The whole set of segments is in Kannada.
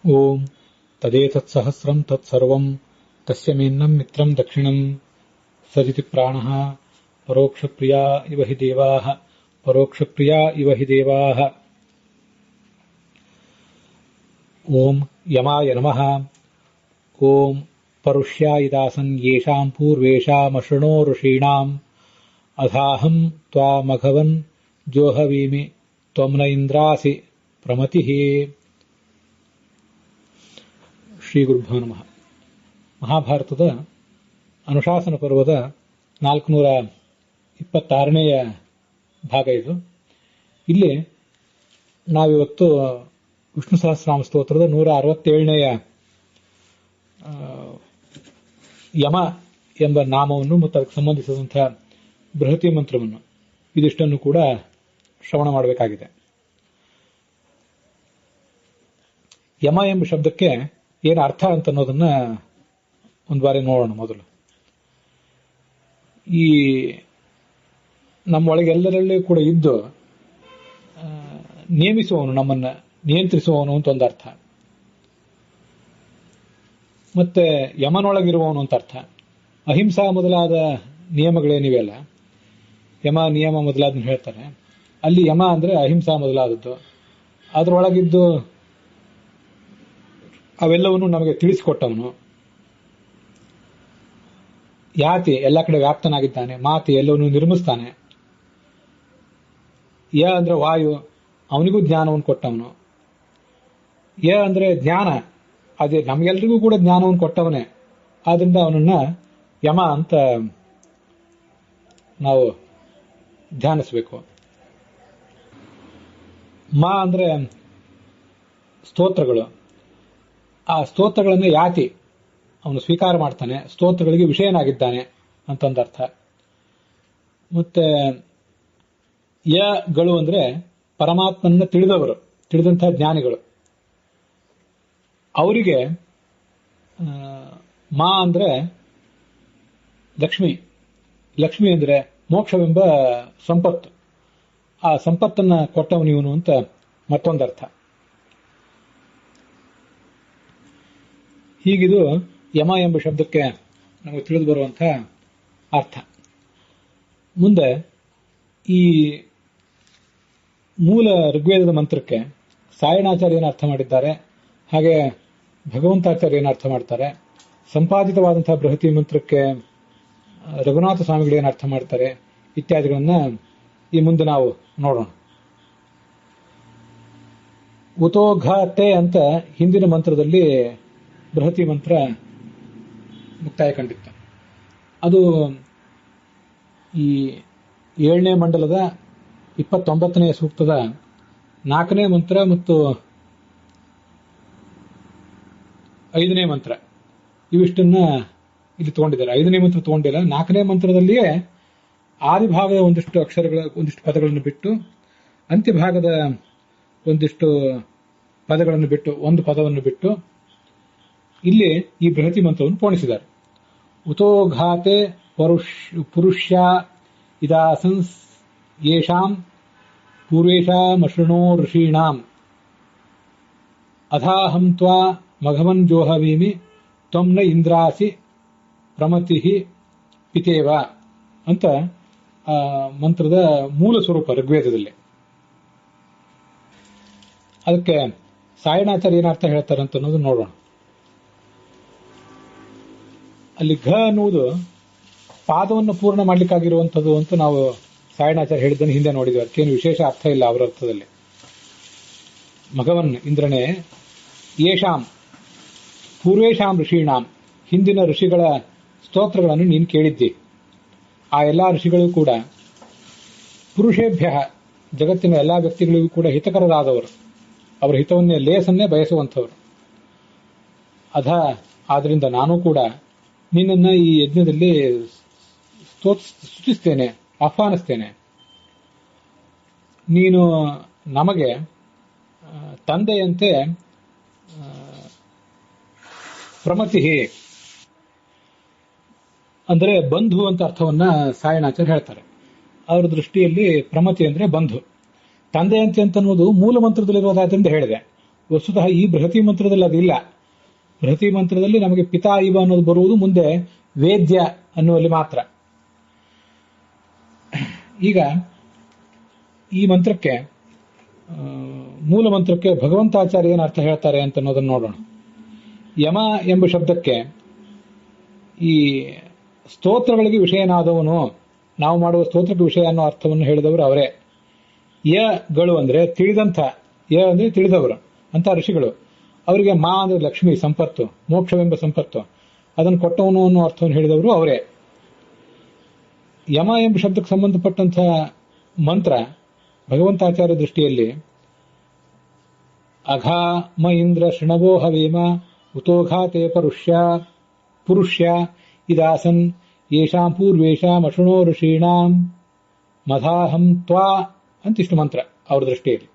ಓಂ ತದೇತತ್ಸಹಸ್ರಂ ತತ್ಸರ್ವಂ ತಸ್ಯ ಮೇನ್ನಂ ಮಿತ್ರಂ ದಕ್ಷಿಣಂ ಸದಿತಿ ಪ್ರಾಣಃ ಪರೋಕ್ಷಪ್ರಿಯಾ ಇವ ಹಿ ದೇವಾಃ ಪರೋಕ್ಷಪ್ರಿಯಾ ಇವ ಹಿ ದೇವಾಃ. ಓಂ ಯಮಾಯ ನಮಃ. ಓಂ ಪರುಷ್ಯಾಯಿದಾಸನ್ ಯೇಷಾಂ ಪೂರ್ವೇಷಾಮಶೃಣೋ ಋಷೀಣಾಂ ಅಧಾಹಂ ತ್ವಾಮಘವನ್ ಜೋಹವೀಮಿ ತ್ವಂ ನ ಇಂದ್ರಾಸಿ ಪ್ರಮತಿಃ. ಶ್ರೀ ಗುರುಭ್ಯೋ ನಮಃ. ಮಹಾಭಾರತದ ಅನುಶಾಸನ ಪರ್ವದ 426ನೇ ಭಾಗ ಇದು. ಇಲ್ಲಿ ನಾವಿವತ್ತು ವಿಷ್ಣು ಸಹಸ್ರನಾಮ ಸ್ತೋತ್ರದ 167ನೇ ಯಮ ಎಂಬ ನಾಮವನ್ನು ಮತ್ತು ಅದಕ್ಕೆ ಸಂಬಂಧಿಸಿದಂತಹ ಬೃಹತಿ ಮಂತ್ರವನ್ನು ಇದಿಷ್ಟನ್ನು ಕೂಡ ಶ್ರವಣ ಮಾಡಬೇಕಾಗಿದೆ. ಯಮ ಎಂಬ ಶಬ್ದಕ್ಕೆ ಏನು ಅರ್ಥ ಅಂತ ಅನ್ನೋದನ್ನ ಒಂದು ಬಾರಿ ನೋಡೋಣ. ಮೊದಲು ಈ ನಮ್ಮೊಳಗೆ ಎಲ್ಲರಲ್ಲೂ ಕೂಡ ಇದ್ದು ನೇಮಿಸುವವನು, ನಮ್ಮನ್ನ ನಿಯಂತ್ರಿಸುವವನು ಅಂತ ಒಂದು ಅರ್ಥ, ಮತ್ತೆ ಯಮನೊಳಗಿರುವವನು ಅಂತ ಅರ್ಥ. ಅಹಿಂಸಾ ಮೊದಲಾದ ನಿಯಮಗಳೇನಿವೆಯಲ್ಲ, ಯಮ ನಿಯಮ ಮೊದಲಾದನ್ನು ಹೇಳ್ತಾರೆ. ಅಲ್ಲಿ ಯಮ ಅಂದ್ರೆ ಅಹಿಂಸಾ ಮೊದಲಾದದ್ದು. ಅದರೊಳಗಿದ್ದು ಅವೆಲ್ಲವನ್ನು ನಮಗೆ ತಿಳಿಸಿಕೊಟ್ಟವನು. ಯಾತಿ ಎಲ್ಲ ಕಡೆ ವ್ಯಾಪ್ತನಾಗಿದ್ದಾನೆ. ಮಾತಿ ಎಲ್ಲವನ್ನೂ ನಿರ್ಮಿಸ್ತಾನೆ. ಯ ಅಂದ್ರೆ ವಾಯು, ಅವನಿಗೂ ಜ್ಞಾನವನ್ನು ಕೊಟ್ಟವನು. ಯ ಅಂದ್ರೆ ಜ್ಞಾನ, ಅದೇ ನಮ್ಗೆಲ್ರಿಗೂ ಕೂಡ ಜ್ಞಾನವನ್ನು ಕೊಟ್ಟವನೇ. ಆದ್ರಿಂದ ಅವನನ್ನ ಯಮ ಅಂತ ನಾವು ಧ್ಯಾನಿಸಬೇಕು. ಮಾ ಅಂದ್ರೆ ಸ್ತೋತ್ರಗಳು. ಆ ಸ್ತೋತ್ರಗಳನ್ನು ಯಾತಿ, ಅವನು ಸ್ವೀಕಾರ ಮಾಡ್ತಾನೆ, ಸ್ತೋತ್ರಗಳಿಗೆ ವಿಷಯನಾಗಿದ್ದಾನೆ ಅಂತಂದರ್ಥ. ಮತ್ತೆ ಯಗಳು ಅಂದ್ರೆ ಪರಮಾತ್ಮನ ತಿಳಿದವರು, ತಿಳಿದಂತಹ ಜ್ಞಾನಿಗಳು. ಅವರಿಗೆ ಮಾ ಅಂದ್ರೆ ಲಕ್ಷ್ಮಿ. ಲಕ್ಷ್ಮಿ ಅಂದ್ರೆ ಮೋಕ್ಷವೆಂಬ ಸಂಪತ್ತು. ಆ ಸಂಪತ್ತನ್ನ ಕೊಟ್ಟವನು ಇವನು ಅಂತ ಮತ್ತೊಂದರ್ಥ. ಹೀಗಿದು ಯಮ ಎಂಬ ಶಬ್ದಕ್ಕೆ ನಮಗೆ ತಿಳಿದು ಬರುವಂತಹ ಅರ್ಥ. ಮುಂದೆ ಈ ಮೂಲ ಋಗ್ವೇದದ ಮಂತ್ರಕ್ಕೆ ಸಾಯಣಾಚಾರ್ಯ ಏನು ಅರ್ಥ ಮಾಡಿದ್ದಾರೆ, ಹಾಗೆ ಭಗವಂತಾಚಾರ್ಯ ಏನು ಅರ್ಥ ಮಾಡ್ತಾರೆ, ಸಂಪಾದಿತವಾದಂತಹ ಬೃಹತಿ ಮಂತ್ರಕ್ಕೆ ರಘುನಾಥ ಸ್ವಾಮಿಗಳು ಏನು ಅರ್ಥ ಮಾಡ್ತಾರೆ, ಇತ್ಯಾದಿಗಳನ್ನ ಈ ಮುಂದೆ ನಾವು ನೋಡೋಣ. ಉತೋಘಾತೆ ಅಂತ ಹಿಂದಿನ ಮಂತ್ರದಲ್ಲಿ ಬೃಹತಿ ಮಂತ್ರ ಮುಕ್ತಾಯ ಕಂಡಿತ್ತು. ಅದು ಈ 7ನೇ ಮಂಡಲದ 29ನೇ ಸೂಕ್ತದ 4ನೇ ಮಂತ್ರ ಮತ್ತು 5ನೇ ಮಂತ್ರ ಇವಿಷ್ಟನ್ನ ಇಲ್ಲಿ ತಗೊಂಡಿದ್ದಾರೆ. 5ನೇ ಮಂತ್ರ ತಗೊಂಡಿಲ್ಲ. 4ನೇ ಮಂತ್ರದಲ್ಲಿಯೇ ಆದಿಭಾಗದ ಒಂದಿಷ್ಟು ಅಕ್ಷರಗಳ ಒಂದಿಷ್ಟು ಪದಗಳನ್ನು ಬಿಟ್ಟು, ಅಂತ್ಯಭಾಗದ ಒಂದಿಷ್ಟು ಪದಗಳನ್ನು ಬಿಟ್ಟು, ಒಂದು ಪದವನ್ನು ಬಿಟ್ಟು ಇಲ್ಲಿ ಈ ಬೃಹತಿ ಮಂತ್ರವನ್ನು ಪೋಣಿಸಿದ್ದಾರೆ. ಉತೋಘಾತೆ ಪುರುಷ್ಯ ಇದಾಸನ್ಸ್ ಯೇಷಾಂ ಪೂರ್ವೇಷಾಮಶೃಣೋ ಋಷೀಣಾಂ ಅಧಾಹಂ ತ್ವಾ ಮಘವನ್ ಜೋಹವೀಮಿ ತ್ವಂ ನ ಇಂದ್ರಾಸಿ ಪ್ರಮತಿಃ ಪಿತೇವ ಅಂತ ಮಂತ್ರದ ಮೂಲ ಸ್ವರೂಪ ಋಗ್ವೇದದಲ್ಲಿ. ಅದಕ್ಕೆ ಸಾಯಣಾಚಾರ್ಯ ಏನರ್ಥ ಹೇಳ್ತಾರೆ ಅಂತ ಅನ್ನೋದು ನೋಡೋಣ. ಅಲ್ಲಿ ಘ ಅನ್ನುವುದು ಪಾದವನ್ನು ಪೂರ್ಣ ಮಾಡ್ಲಿಕ್ಕಾಗಿರುವಂಥದ್ದು ಅಂತ ನಾವು ಸಾಯಣಾಚಾರ್ಯ ಹೇಳಿದ್ದನ್ನು ಹಿಂದೆ ನೋಡಿದ್ವಿ. ಅದಕ್ಕೇನು ವಿಶೇಷ ಅರ್ಥ ಇಲ್ಲ ಅವರ ಅರ್ಥದಲ್ಲಿ. ಮಘವನ್ ಇಂದ್ರನೇ, ಯೇಷಾಂ ಪೂರ್ವೇಶಾಂ ಋಷೀಣಾಂ, ಹಿಂದಿನ ಋಷಿಗಳ ಸ್ತೋತ್ರಗಳನ್ನು ನೀನು ಕೇಳಿದ್ದಿ. ಆ ಎಲ್ಲಾ ಋಷಿಗಳು ಕೂಡ ಪುರುಷೇಭ್ಯ, ಜಗತ್ತಿನ ಎಲ್ಲಾ ವ್ಯಕ್ತಿಗಳಿಗೂ ಕೂಡ ಹಿತಕರರಾದವರು, ಅವರ ಹಿತವನ್ನೇ ಲೇಸನ್ನೇ ಬಯಸುವಂಥವರು. ಆದ್ರಿಂದ ನಾನು ಕೂಡ ನಿನ್ನನ್ನು ಈ ಯಜ್ಞದಲ್ಲಿ ಸ್ತುತಿಸ್ತೇನೆ, ಆಹ್ವಾನಿಸ್ತೇನೆ. ನೀನು ನಮಗೆ ತಂದೆಯಂತೆ ಪ್ರಮತಿ ಅಂದರೆ ಬಂಧು ಅಂತ ಅರ್ಥವನ್ನ ಸಾಯಣಾಚಾರ್ಯ ಹೇಳ್ತಾರೆ. ಅವರ ದೃಷ್ಟಿಯಲ್ಲಿ ಪ್ರಮತಿ ಅಂದ್ರೆ ಬಂಧು. ತಂದೆಯಂತೆ ಅಂತ ಅನ್ನೋದು ಮೂಲ ಮಂತ್ರದಲ್ಲಿರೋದಾದ್ರಿಂದ ಹೇಳಿದೆ. ವಸ್ತುತಃ ಈ ಬೃಹತಿ ಮಂತ್ರದಲ್ಲಿ ಅದಿಲ್ಲ. ಬೃಹತಿ ಮಂತ್ರದಲ್ಲಿ ನಮಗೆ ಪಿತಾ ಇವ ಅನ್ನೋದು ಬರುವುದು ಮುಂದೆ ವೇದ್ಯ ಅನ್ನುವಲ್ಲಿ ಮಾತ್ರ. ಈಗ ಈ ಮಂತ್ರಕ್ಕೆ, ಮೂಲ ಮಂತ್ರಕ್ಕೆ ಭಗವಂತಾಚಾರ್ಯ ಏನು ಅರ್ಥ ಹೇಳ್ತಾರೆ ಅಂತ ಅನ್ನೋದನ್ನು ನೋಡೋಣ. ಯಮ ಎಂಬ ಶಬ್ದಕ್ಕೆ ಈ ಸ್ತೋತ್ರಗಳಿಗೆ ವಿಷಯನಾದವನು, ನಾವು ಮಾಡುವ ಸ್ತೋತ್ರಕ್ಕೆ ವಿಷಯ ಅನ್ನೋ ಅರ್ಥವನ್ನು ಹೇಳಿದವರು ಅವರೇ. ಯಗಳು ಅಂದ್ರೆ ತಿಳಿದಂಥ, ಯ ಅಂದ್ರೆ ತಿಳಿದವರು ಅಂತ ಋಷಿಗಳು. ಅವರಿಗೆ ಮಾ ಅಂದ್ರೆ ಲಕ್ಷ್ಮಿ, ಸಂಪತ್ತು, ಮೋಕ್ಷವೆಂಬ ಸಂಪತ್ತು, ಅದನ್ನು ಕೊಟ್ಟವನು ಅನ್ನೋ ಅರ್ಥವನ್ನು ಹೇಳಿದವರು ಅವರೇ. ಯಮ ಎಂಬ ಶಬ್ದಕ್ಕೆ ಸಂಬಂಧಪಟ್ಟಂಥ ಮಂತ್ರ ಭಗವಂತಾಚಾರ್ಯ ದೃಷ್ಟಿಯಲ್ಲಿ ಅಘಾಮ ಇಂದ್ರ ಶೃಣವೋ ಹವೇಮ ಉತೋಘಾತೆ ಪುರುಷ್ಯ ಇದಾಸನ್ ಯೇಷಾಂ ಪೂರ್ವೇಷಾಂ ಅಶೃಣೋ ಋಷೀಣಾಂ ಮಧಾಹಂ ತ್ವಾ ಅಂತಿಷ್ಟು ಮಂತ್ರ ಅವರ ದೃಷ್ಟಿಯಲ್ಲಿ.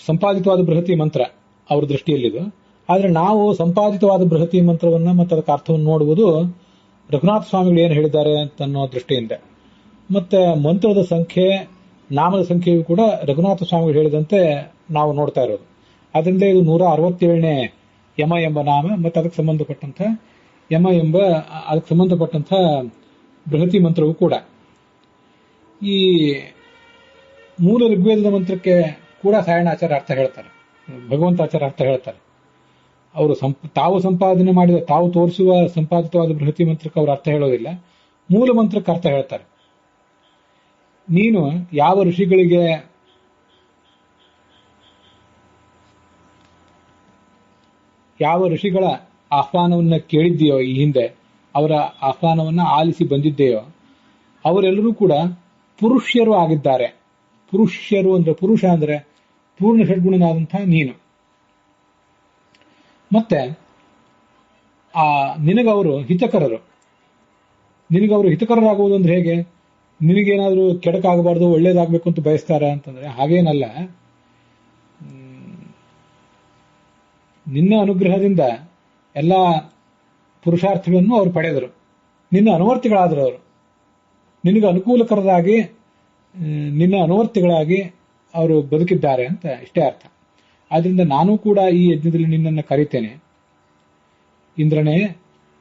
ಸಂಪಾದಿತವಾದ ಬೃಹತಿ ಮಂತ್ರ ಅವರ ದೃಷ್ಟಿಯಲ್ಲಿದು. ಆದರೆ ನಾವು ಸಂಪಾದಿತವಾದ ಬೃಹತಿ ಮಂತ್ರವನ್ನು ಮತ್ತು ಅದಕ್ಕೆ ಅರ್ಥವನ್ನು ನೋಡುವುದು ರಘುನಾಥ ಸ್ವಾಮಿಗಳು ಏನು ಹೇಳಿದ್ದಾರೆ ಅಂತ ಅನ್ನೋ ದೃಷ್ಟಿಯಿಂದ. ಮತ್ತೆ ಮಂತ್ರದ ಸಂಖ್ಯೆ, ನಾಮದ ಸಂಖ್ಯೆಯು ಕೂಡ ರಘುನಾಥ ಸ್ವಾಮಿಗಳು ಹೇಳಿದಂತೆ ನಾವು ನೋಡ್ತಾ ಇರೋದು. ಅದರಿಂದ ಇದು 167ನೇ ಯಮ ಎಂಬ ನಾಮ ಮತ್ತು ಅದಕ್ಕೆ ಸಂಬಂಧಪಟ್ಟಂಥ ಯಮ ಎಂಬ ಅದಕ್ಕೆ ಸಂಬಂಧಪಟ್ಟಂಥ ಬೃಹತಿ ಮಂತ್ರವೂ ಕೂಡ. ಈ ಮೂಲ ಋಗ್ವೇದದ ಮಂತ್ರಕ್ಕೆ ಕೂಡ ಸಾಯಣಾಚಾರ್ಯ ಅರ್ಥ ಹೇಳ್ತಾರೆ, ಭಗವಂತಾಚಾರ್ಯ ಅರ್ಥ ಹೇಳ್ತಾರೆ. ಅವರು ತಾವು ಸಂಪಾದನೆ ಮಾಡಿದ, ತಾವು ತೋರಿಸುವ ಸಂಪಾದಿತವಾದ ಬೃಹತಿ ಮಂತ್ರಕ್ಕೆ ಅವರು ಅರ್ಥ ಹೇಳೋದಿಲ್ಲ, ಮೂಲ ಮಂತ್ರಕ್ಕೆ ಅರ್ಥ ಹೇಳ್ತಾರೆ. ನೀನು ಯಾವ ಋಷಿಗಳಿಗೆ ಯಾವ ಋಷಿಗಳ ಆಹ್ವಾನವನ್ನು ಕೇಳಿದ್ದೀಯೋ, ಈ ಹಿಂದೆ ಅವರ ಆಹ್ವಾನವನ್ನು ಆಲಿಸಿ ಬಂದಿದ್ದೆಯೋ, ಅವರೆಲ್ಲರೂ ಕೂಡ ಪುರುಷ್ಯರು ಆಗಿದ್ದಾರೆ. ಪುರುಷ್ಯರು ಅಂದ್ರೆ, ಪುರುಷ ಅಂದ್ರೆ ಪೂರ್ಣ ಷಡ್ಗುಣನಾದಂತಹ ನೀನು. ಮತ್ತೆ ನಿನಗವರು ಹಿತಕರರು. ನಿನಗವರು ಹಿತಕರರಾಗುವುದು ಅಂದ್ರೆ ಹೇಗೆ? ನಿನಗೇನಾದ್ರೂ ಕೆಡಕಾಗಬಾರ್ದು, ಒಳ್ಳೇದಾಗಬೇಕು ಅಂತ ಬಯಸ್ತಾರ ಅಂತಂದ್ರೆ ಹಾಗೇನಲ್ಲ. ನಿನ್ನ ಅನುಗ್ರಹದಿಂದ ಎಲ್ಲ ಪುರುಷಾರ್ಥಗಳನ್ನು ಅವರು ಪಡೆದರು, ನಿನ್ನ ಅನುವರ್ತಿಗಳಾದರು. ಅವರು ನಿನಗೆ ಅನುಕೂಲಕರರಾಗಿ, ನಿನ್ನ ಅನುವರ್ತಿಗಳಾಗಿ ಅವರು ಬದುಕಿದ್ದಾರೆ ಅಂತ ಇಷ್ಟೇ ಅರ್ಥ. ಆದ್ರಿಂದ ನಾನು ಕೂಡ ಈ ಯಜ್ಞದಲ್ಲಿ ನಿನ್ನನ್ನು ಕರೀತೇನೆ. ಇಂದ್ರನೇ,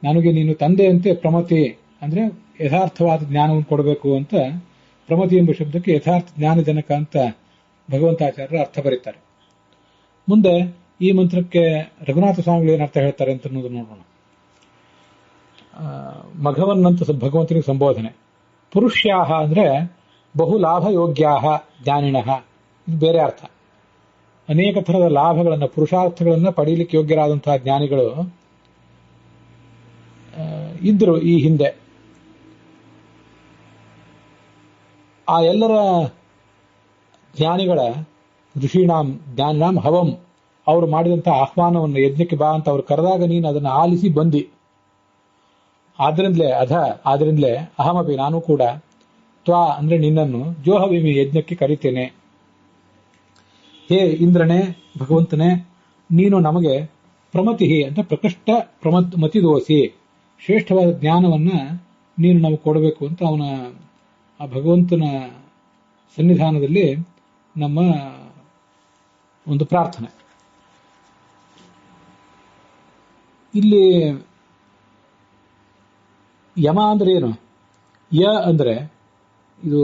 ನನಗೆ ನೀನು ತಂದೆಯಂತೆ ಪ್ರಮತಿ ಅಂದ್ರೆ ಯಥಾರ್ಥವಾದ ಜ್ಞಾನವನ್ನು ಕೊಡಬೇಕು ಅಂತ, ಪ್ರಮತಿ ಎಂಬ ಶಬ್ದಕ್ಕೆ ಯಥಾರ್ಥ ಜ್ಞಾನಜನಕ ಅಂತ ಭಗವಂತಾಚಾರ್ಯರು ಅರ್ಥ ಬರೀತಾರೆ. ಮುಂದೆ ಈ ಮಂತ್ರಕ್ಕೆ ರಘುನಾಥ ಸ್ವಾಮಿಗಳು ಏನು ಅರ್ಥ ಹೇಳ್ತಾರೆ ಅಂತ ಅನ್ನೋದು ನೋಡೋಣ. ಮಘವನ್ನಂತ ಭಗವಂತನಿಗೆ ಸಂಬೋಧನೆ. ಪುರುಷ್ಯಾಹ ಅಂದ್ರೆ ಬಹುಲಾಭ ಯೋಗ್ಯಾಹ ಜ್ಞಾನಿನಃ, ಇದು ಬೇರೆ ಅರ್ಥ. ಅನೇಕ ಥರದ ಲಾಭಗಳನ್ನು, ಪುರುಷಾರ್ಥಗಳನ್ನು ಪಡೆಯಲಿಕ್ಕೆ ಯೋಗ್ಯರಾದಂತಹ ಜ್ಞಾನಿಗಳು ಇದ್ರು ಈ ಹಿಂದೆ. ಆ ಎಲ್ಲರ ಜ್ಞಾನಿಗಳ, ಋಷೀಣಾಂ ಜ್ಞಾನಿನಾಂ ಹವಂ, ಅವರು ಮಾಡಿದಂತಹ ಆಹ್ವಾನವನ್ನು, ಯಜ್ಞಕ್ಕೆ ಬಾ ಅಂತ ಅವ್ರು ಕರೆದಾಗ ನೀನು ಅದನ್ನು ಆಲಿಸಿ ಬಂದಿ. ಆದ್ರಿಂದಲೇ ಅಹಮಪಿ, ನಾನು ಕೂಡ ತ್ವಾ ಅಂದ್ರೆ ನಿನ್ನನ್ನು, ಜೋಹವಿಮಿ ಯಜ್ಞಕ್ಕೆ ಕರಿತೇನೆ. ಹೇ ಇಂದ್ರನೇ, ಭಗವಂತನೇ, ನೀನು ನಮಗೆ ಪ್ರಮತಿ ಅಂತ ಪ್ರಕೃಷ್ಟ ಮತಿದೋಸಿ, ಶ್ರೇಷ್ಠವಾದ ಜ್ಞಾನವನ್ನ ನೀನು ನಮಗೆ ಕೊಡಬೇಕು ಅಂತ ಅವನ, ಆ ಭಗವಂತನ ಸನ್ನಿಧಾನದಲ್ಲಿ ನಮ್ಮ ಒಂದು ಪ್ರಾರ್ಥನೆ. ಇಲ್ಲಿ ಯಮ ಅಂದ್ರೆ ಏನು? ಯ ಅಂದ್ರೆ ಇದು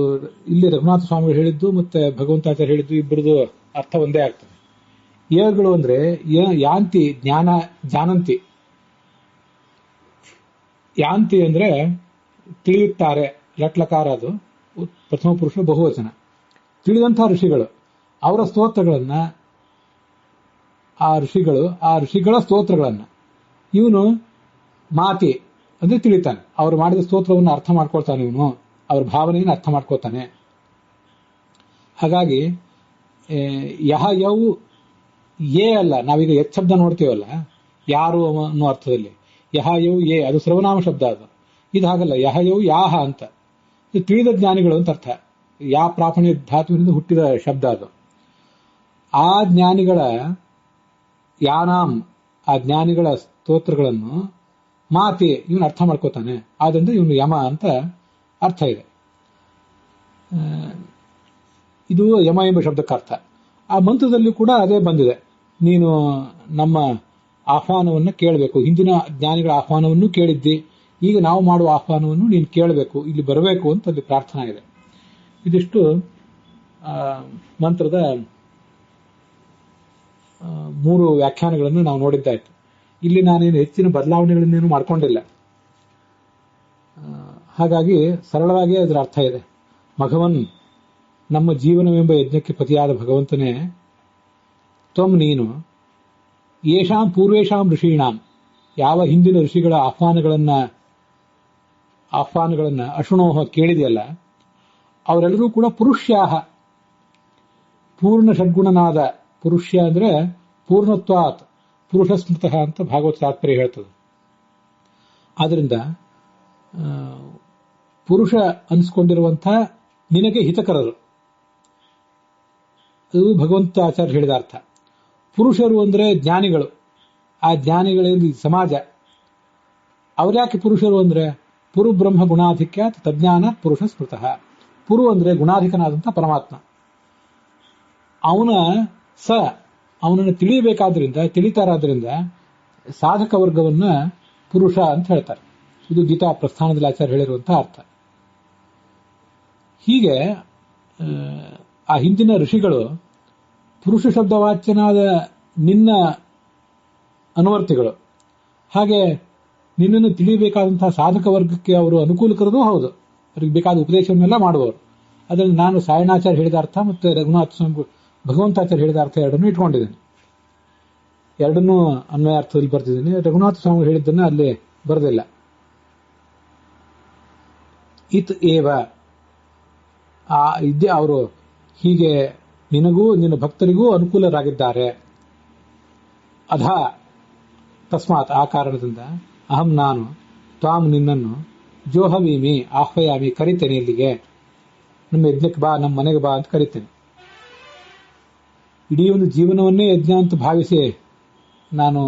ಇಲ್ಲಿ ರಘುನಾಥ ಸ್ವಾಮಿಗಳು ಹೇಳಿದ್ದು ಮತ್ತೆ ಭಗವಂತಾಚಾರ್ಯ ಹೇಳಿದ್ದು ಇಬ್ಬರದು ಅರ್ಥ ಒಂದೇ ಆಗ್ತದೆ. ಯಗಳು ಅಂದ್ರೆ ಯಾಂತಿ, ಜ್ಞಾನ, ಜಾನಂತಿ. ಯಾಂತಿ ಅಂದ್ರೆ ತಿಳಿಯುತ್ತಾರೆ, ಲಟ್ಲಕಾರ, ಅದು ಪ್ರಥಮ ಪುರುಷ ಬಹುವಚನ. ತಿಳಿದಂತಹ ಋಷಿಗಳು, ಅವರ ಸ್ತೋತ್ರಗಳನ್ನ, ಆ ಋಷಿಗಳ ಸ್ತೋತ್ರಗಳನ್ನ ಇವನು ಮಾತಿ ಅಂದ್ರೆ ತಿಳಿತಾನೆ. ಅವರು ಮಾಡಿದ ಸ್ತೋತ್ರವನ್ನು ಅರ್ಥ ಮಾಡ್ಕೊಳ್ತಾನೆ, ಇವನು ಅವ್ರ ಭಾವನೆಯನ್ನು ಅರ್ಥ ಮಾಡ್ಕೊಳ್ತಾನೆ. ಹಾಗಾಗಿ ಯಹ ಯೌ ಯೇ ಅಲ್ಲ, ನಾವೀಗ ಯತ್ ಶಬ್ದ ನೋಡ್ತೀವಲ್ಲ, ಯಾರು ಅನ್ನೋ ಅರ್ಥದಲ್ಲಿ ಯಹ ಯೌ ಯೇ, ಅದು ಸರ್ವನಾಮ ಶಬ್ದ. ಅದು ಇದು ಹಾಗಲ್ಲ, ಯಹ ಯೌ ಯಾಹ ಅಂತ, ಇದು ತಿಳಿದ ಜ್ಞಾನಿಗಳು ಅಂತ ಅರ್ಥ. ಯಾ ಪ್ರಾಪಣ್ಯ ಧಾತುವಿನಿಂದ ಹುಟ್ಟಿದ ಶಬ್ದ ಅದು. ಆ ಜ್ಞಾನಿಗಳ ಯಾನಾಂ, ಆ ಜ್ಞಾನಿಗಳ ಸ್ತೋತ್ರಗಳನ್ನು ಮಾತಿ ಇವನು ಅರ್ಥ ಮಾಡ್ಕೋತಾನೆ. ಆದ್ರಿಂದ ಇವನು ಯಮ ಅಂತ ಅರ್ಥ ಇದೆ. ಇದು ಯಮ ಎಂಬ ಶಬ್ದಕ್ಕೆ ಅರ್ಥ. ಆ ಮಂತ್ರದಲ್ಲಿ ಕೂಡ ಅದೇ ಬಂದಿದೆ. ನೀನು ನಮ್ಮ ಆಹ್ವಾನವನ್ನು ಕೇಳಬೇಕು. ಹಿಂದಿನ ಜ್ಞಾನಿಗಳ ಆಹ್ವಾನವನ್ನು ಕೇಳಿದ್ದಿ, ಈಗ ನಾವು ಮಾಡುವ ಆಹ್ವಾನವನ್ನು ನೀನು ಕೇಳಬೇಕು, ಇಲ್ಲಿ ಬರಬೇಕು ಅಂತ ಅಲ್ಲಿ ಪ್ರಾರ್ಥನಾ ಇದೆ. ಇದಿಷ್ಟು ಮಂತ್ರದ 3 ವ್ಯಾಖ್ಯಾನಗಳನ್ನು ನಾವು ನೋಡಿದ್ದಾಯ್ತು. ಇಲ್ಲಿ ನಾನೇನು ಹೆಚ್ಚಿನ ಬದಲಾವಣೆಗಳನ್ನೇನು ಮಾಡ್ಕೊಂಡಿಲ್ಲ. ಹಾಗಾಗಿ ಸರಳವಾಗಿ ಅದರ ಅರ್ಥ ಇದೆ. ಮಘವನ್, ನಮ್ಮ ಜೀವನವೆಂಬ ಯಜ್ಞಕ್ಕೆ ಪತಿಯಾದ ಭಗವಂತನೇ, ತ್ವಂ ನೀನು, ಯೇಷಾಂ ಪೂರ್ವೇಷಾಂ ಋಷೀಣಾಂ, ಯಾವ ಹಿಂದಿನ ಋಷಿಗಳ ಆಹ್ವಾನಗಳನ್ನ ಅಶುಣೋಹ ಕೇಳಿದೆಯಲ್ಲ, ಅವರೆಲ್ಲರೂ ಕೂಡ ಪುರುಷ್ಯಾಹ, ಪೂರ್ಣ ಷಡ್ಗುಣನಾದ. ಪುರುಷ್ಯ ಅಂದ್ರೆ ಪೂರ್ಣತ್ವಾತ್ ಪುರುಷ ಸ್ಮೃತಃ ಅಂತ ಭಾಗವತ ತಾತ್ಪರ್ಯ ಹೇಳ್ತದೆ. ಆದ್ರಿಂದ ಪುರುಷ ಅನಿಸ್ಕೊಂಡಿರುವಂತಹ ನಿನಗೆ ಹಿತಕರರು, ಅದು ಭಗವಂತ ಆಚಾರ್ಯ ಹೇಳಿದ ಅರ್ಥ. ಪುರುಷರು ಅಂದ್ರೆ ಜ್ಞಾನಿಗಳು, ಆ ಜ್ಞಾನಿಗಳಲ್ಲಿ ಸಮಾಜ. ಅವರ್ಯಾಕೆ ಪುರುಷರು ಅಂದ್ರೆ ಪುರು ಬ್ರಹ್ಮ ಗುಣಾಧಿಕ್ಯಾತ್ ತಜ್ಞಾನ ಪುರುಷ ಸ್ಮೃತಃ. ಪುರು ಅಂದ್ರೆ ಗುಣಾಧಿಕನಾದಂಥ ಪರಮಾತ್ಮ. ಅವನನ್ನು ತಿಳಿತಾರಾದ್ರಿಂದ ಸಾಧಕ ವರ್ಗವನ್ನ ಪುರುಷ ಅಂತ ಹೇಳ್ತಾರೆ. ಇದು ಗೀತಾ ಪ್ರಸ್ಥಾನದಲ್ಲಿ ಆಚಾರ್ಯ ಹೇಳಿರುವಂತಹ ಅರ್ಥ. ಹೀಗೆ ಆ ಹಿಂದಿನ ಋಷಿಗಳು ಪುರುಷ ಶಬ್ದವಾಚ್ಯನಾದ ನಿನ್ನ ಅನುವರ್ತಿಗಳು. ಹಾಗೆ ನಿನ್ನನ್ನು ತಿಳಿಯಬೇಕಾದಂತಹ ಸಾಧಕ ವರ್ಗಕ್ಕೆ ಅವರು ಅನುಕೂಲಕರದೂ ಹೌದು, ಅವರಿಗೆ ಬೇಕಾದ ಉಪದೇಶವನ್ನೆಲ್ಲ ಮಾಡುವವರು. ಅದರಲ್ಲಿ ನಾನು ಸಾಯಣಾಚಾರ್ಯ ಹೇಳಿದ ಅರ್ಥ ಮತ್ತು ರಘುನಾಥ ಸ್ವಾಮಿ ಭಗವಂತಾಚಾರ್ಯ ಹೇಳಿದ ಅರ್ಥ ಎರಡನ್ನೂ ಇಟ್ಕೊಂಡಿದ್ದೇನೆ. ಎರಡನ್ನೂ ಅನ್ವಯಾರ್ಥದಲ್ಲಿ ಬರ್ತಿದ್ದೀನಿ. ರಘುನಾಥ ಸ್ವಾಮಿ ಹೇಳಿದ್ದನ್ನ ಅಲ್ಲಿ ಬರೆದಿಲ್ಲ. ಇತ್ ಏವ, ಅವರು ಹೀಗೆ ನಿನಗೂ ನಿನ್ನ ಭಕ್ತರಿಗೂ ಅನುಕೂಲರಾಗಿದ್ದಾರೆ. ಅಧಾ ತಸ್ಮಾತ್, ಆ ಕಾರಣದಿಂದ, ಅಹಂ ನಾನು, ತ್ವಾಂ ನಿನ್ನನ್ನು, ಜೋಹವೀಮಿ ಆಹ್ವಯಾಮಿ ಕರಿತೇನೆ, ಇಲ್ಲಿಗೆ ನಮ್ಮ ಯಜ್ಞಕ್ಕೆ ಬಾ, ನಮ್ಮ ಮನೆಗೆ ಬಾ ಅಂತ ಕರಿತೇನೆ. ಇಡೀ ಒಂದು ಜೀವನವನ್ನೇ ಯಜ್ಞ ಅಂತ ಭಾವಿಸಿ ನಾನು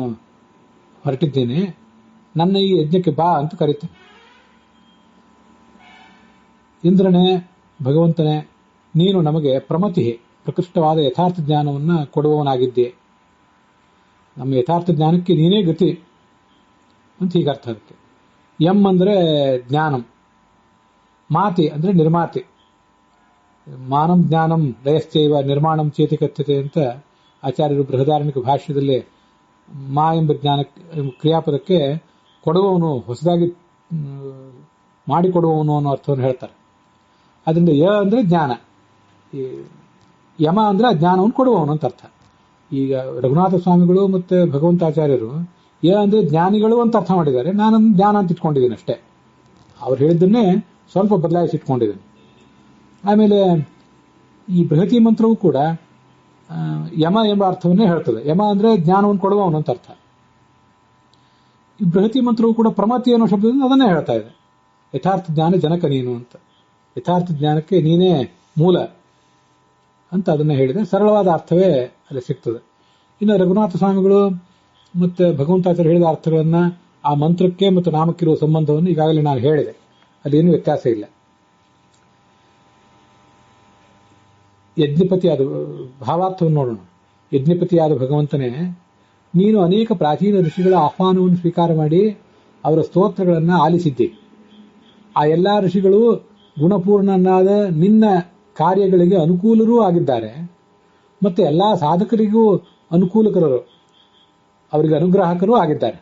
ಹೊರಟಿದ್ದೇನೆ, ನನ್ನ ಈ ಯಜ್ಞಕ್ಕೆ ಬಾ ಅಂತ ಕರಿತೇನೆ. ಇಂದ್ರನೇ, ಭಗವಂತನೇ, ನೀನು ನಮಗೆ ಪ್ರಮತಿ, ಪ್ರಕೃಷ್ಟವಾದ ಯಥಾರ್ಥ ಜ್ಞಾನವನ್ನು ಕೊಡುವವನಾಗಿದ್ದೆ. ನಮ್ಮ ಯಥಾರ್ಥ ಜ್ಞಾನಕ್ಕೆ ನೀನೇ ಗತಿ ಅಂತ ಹೀಗೆ ಅರ್ಥ. ಅದಕ್ಕೆ ಎಂ ಅಂದ್ರೆ ಜ್ಞಾನಂ, ಮಾತಿ ಅಂದ್ರೆ ನಿರ್ಮಾತಿ. ಮಾನಂ ಜ್ಞಾನಂ ಲಯಶ್ಚೈವ ನಿರ್ಮಾಣಂ ಚೇತಿ ಕಥ್ಯತೆ ಅಂತ ಆಚಾರ್ಯರು ಬೃಹದಾರಣ್ಯಕ ಭಾಷ್ಯದಲ್ಲಿ ಮಾ ಎಂಬ ಜ್ಞಾನ ಕ್ರಿಯಾಪದಕ್ಕೆ ಕೊಡುವವನು, ಹೊಸದಾಗಿ ಮಾಡಿಕೊಡುವವನು ಅನ್ನೋ ಅರ್ಥವನ್ನು ಹೇಳ್ತಾರೆ. ಅದರಿಂದ ಯ ಅಂದ್ರೆ ಜ್ಞಾನ, ಯಮ ಅಂದ್ರೆ ಜ್ಞಾನವನ್ನು ಕೊಡುವವನು ಅಂತ ಅರ್ಥ. ಈಗ ರಘುನಾಥ ಸ್ವಾಮಿಗಳು ಮತ್ತೆ ಭಗವಂತಾಚಾರ್ಯರು ಯ ಅಂದ್ರೆ ಜ್ಞಾನಿಗಳು ಅಂತ ಅರ್ಥ ಮಾಡಿದ್ದಾರೆ. ನಾನು ಜ್ಞಾನ ಅಂತ ಇಟ್ಕೊಂಡಿದ್ದೀನಿ ಅಷ್ಟೇ. ಅವ್ರು ಹೇಳಿದ್ದನ್ನೇ ಸ್ವಲ್ಪ ಬದಲಾಯಿಸಿ ಇಟ್ಕೊಂಡಿದ್ದೀನಿ. ಆಮೇಲೆ ಈ ಬೃಹತಿ ಮಂತ್ರವೂ ಕೂಡ ಯಮ ಎಂಬ ಅರ್ಥವನ್ನೇ ಹೇಳ್ತದೆ. ಯಮ ಅಂದ್ರೆ ಜ್ಞಾನವನ್ನು ಕೊಡುವವನು ಅಂತ ಅರ್ಥ. ಈ ಬೃಹತಿ ಮಂತ್ರವೂ ಕೂಡ ಪ್ರಮತಿ ಅನ್ನೋ ಶಬ್ದದಿಂದ ಅದನ್ನೇ ಹೇಳ್ತಾ ಇದೆ. ಯಥಾರ್ಥ ಜ್ಞಾನ ಜನಕ ನೀನು ಅಂತ, ಯಥಾರ್ಥ ಜ್ಞಾನಕ್ಕೆ ನೀನೇ ಮೂಲ ಅಂತ ಅದನ್ನ ಹೇಳಿದೆ. ಸರಳವಾದ ಅರ್ಥವೇ ಅಲ್ಲಿ ಸಿಗ್ತದೆ. ಇನ್ನು ರಘುನಾಥ ಸ್ವಾಮಿಗಳು ಮತ್ತೆ ಭಗವಂತಾಚಾರ್ಯ ಹೇಳಿದ ಅರ್ಥಗಳನ್ನ, ಆ ಮಂತ್ರಕ್ಕೆ ಮತ್ತು ನಾಮಕ್ಕಿರುವ ಸಂಬಂಧವನ್ನು ಈಗಾಗಲೇ ನಾನು ಹೇಳಿದೆ, ಅದೇನು ವ್ಯತ್ಯಾಸ ಇಲ್ಲ. ಯಜ್ಞಪತಿಯಾದ ಭಾವಾರ್ಥವನ್ನು ನೋಡೋಣ. ಯಜ್ಞಪತಿಯಾದ ಭಗವಂತನೇ, ನೀನು ಅನೇಕ ಪ್ರಾಚೀನ ಋಷಿಗಳ ಆಹ್ವಾನವನ್ನು ಸ್ವೀಕಾರ ಮಾಡಿ ಅವರ ಸ್ತೋತ್ರಗಳನ್ನು ಆಲಿಸಿದ್ದೆ. ಆ ಎಲ್ಲಾ ಋಷಿಗಳು ಗುಣಪೂರ್ಣನಾದ ನಿನ್ನ ಕಾರ್ಯಗಳಿಗೆ ಅನುಕೂಲರೂ ಆಗಿದ್ದಾರೆ, ಮತ್ತೆ ಎಲ್ಲಾ ಸಾಧಕರಿಗೂ ಅನುಕೂಲಕರರು, ಅವರಿಗೆ ಅನುಗ್ರಾಹಕರೂ ಆಗಿದ್ದಾರೆ.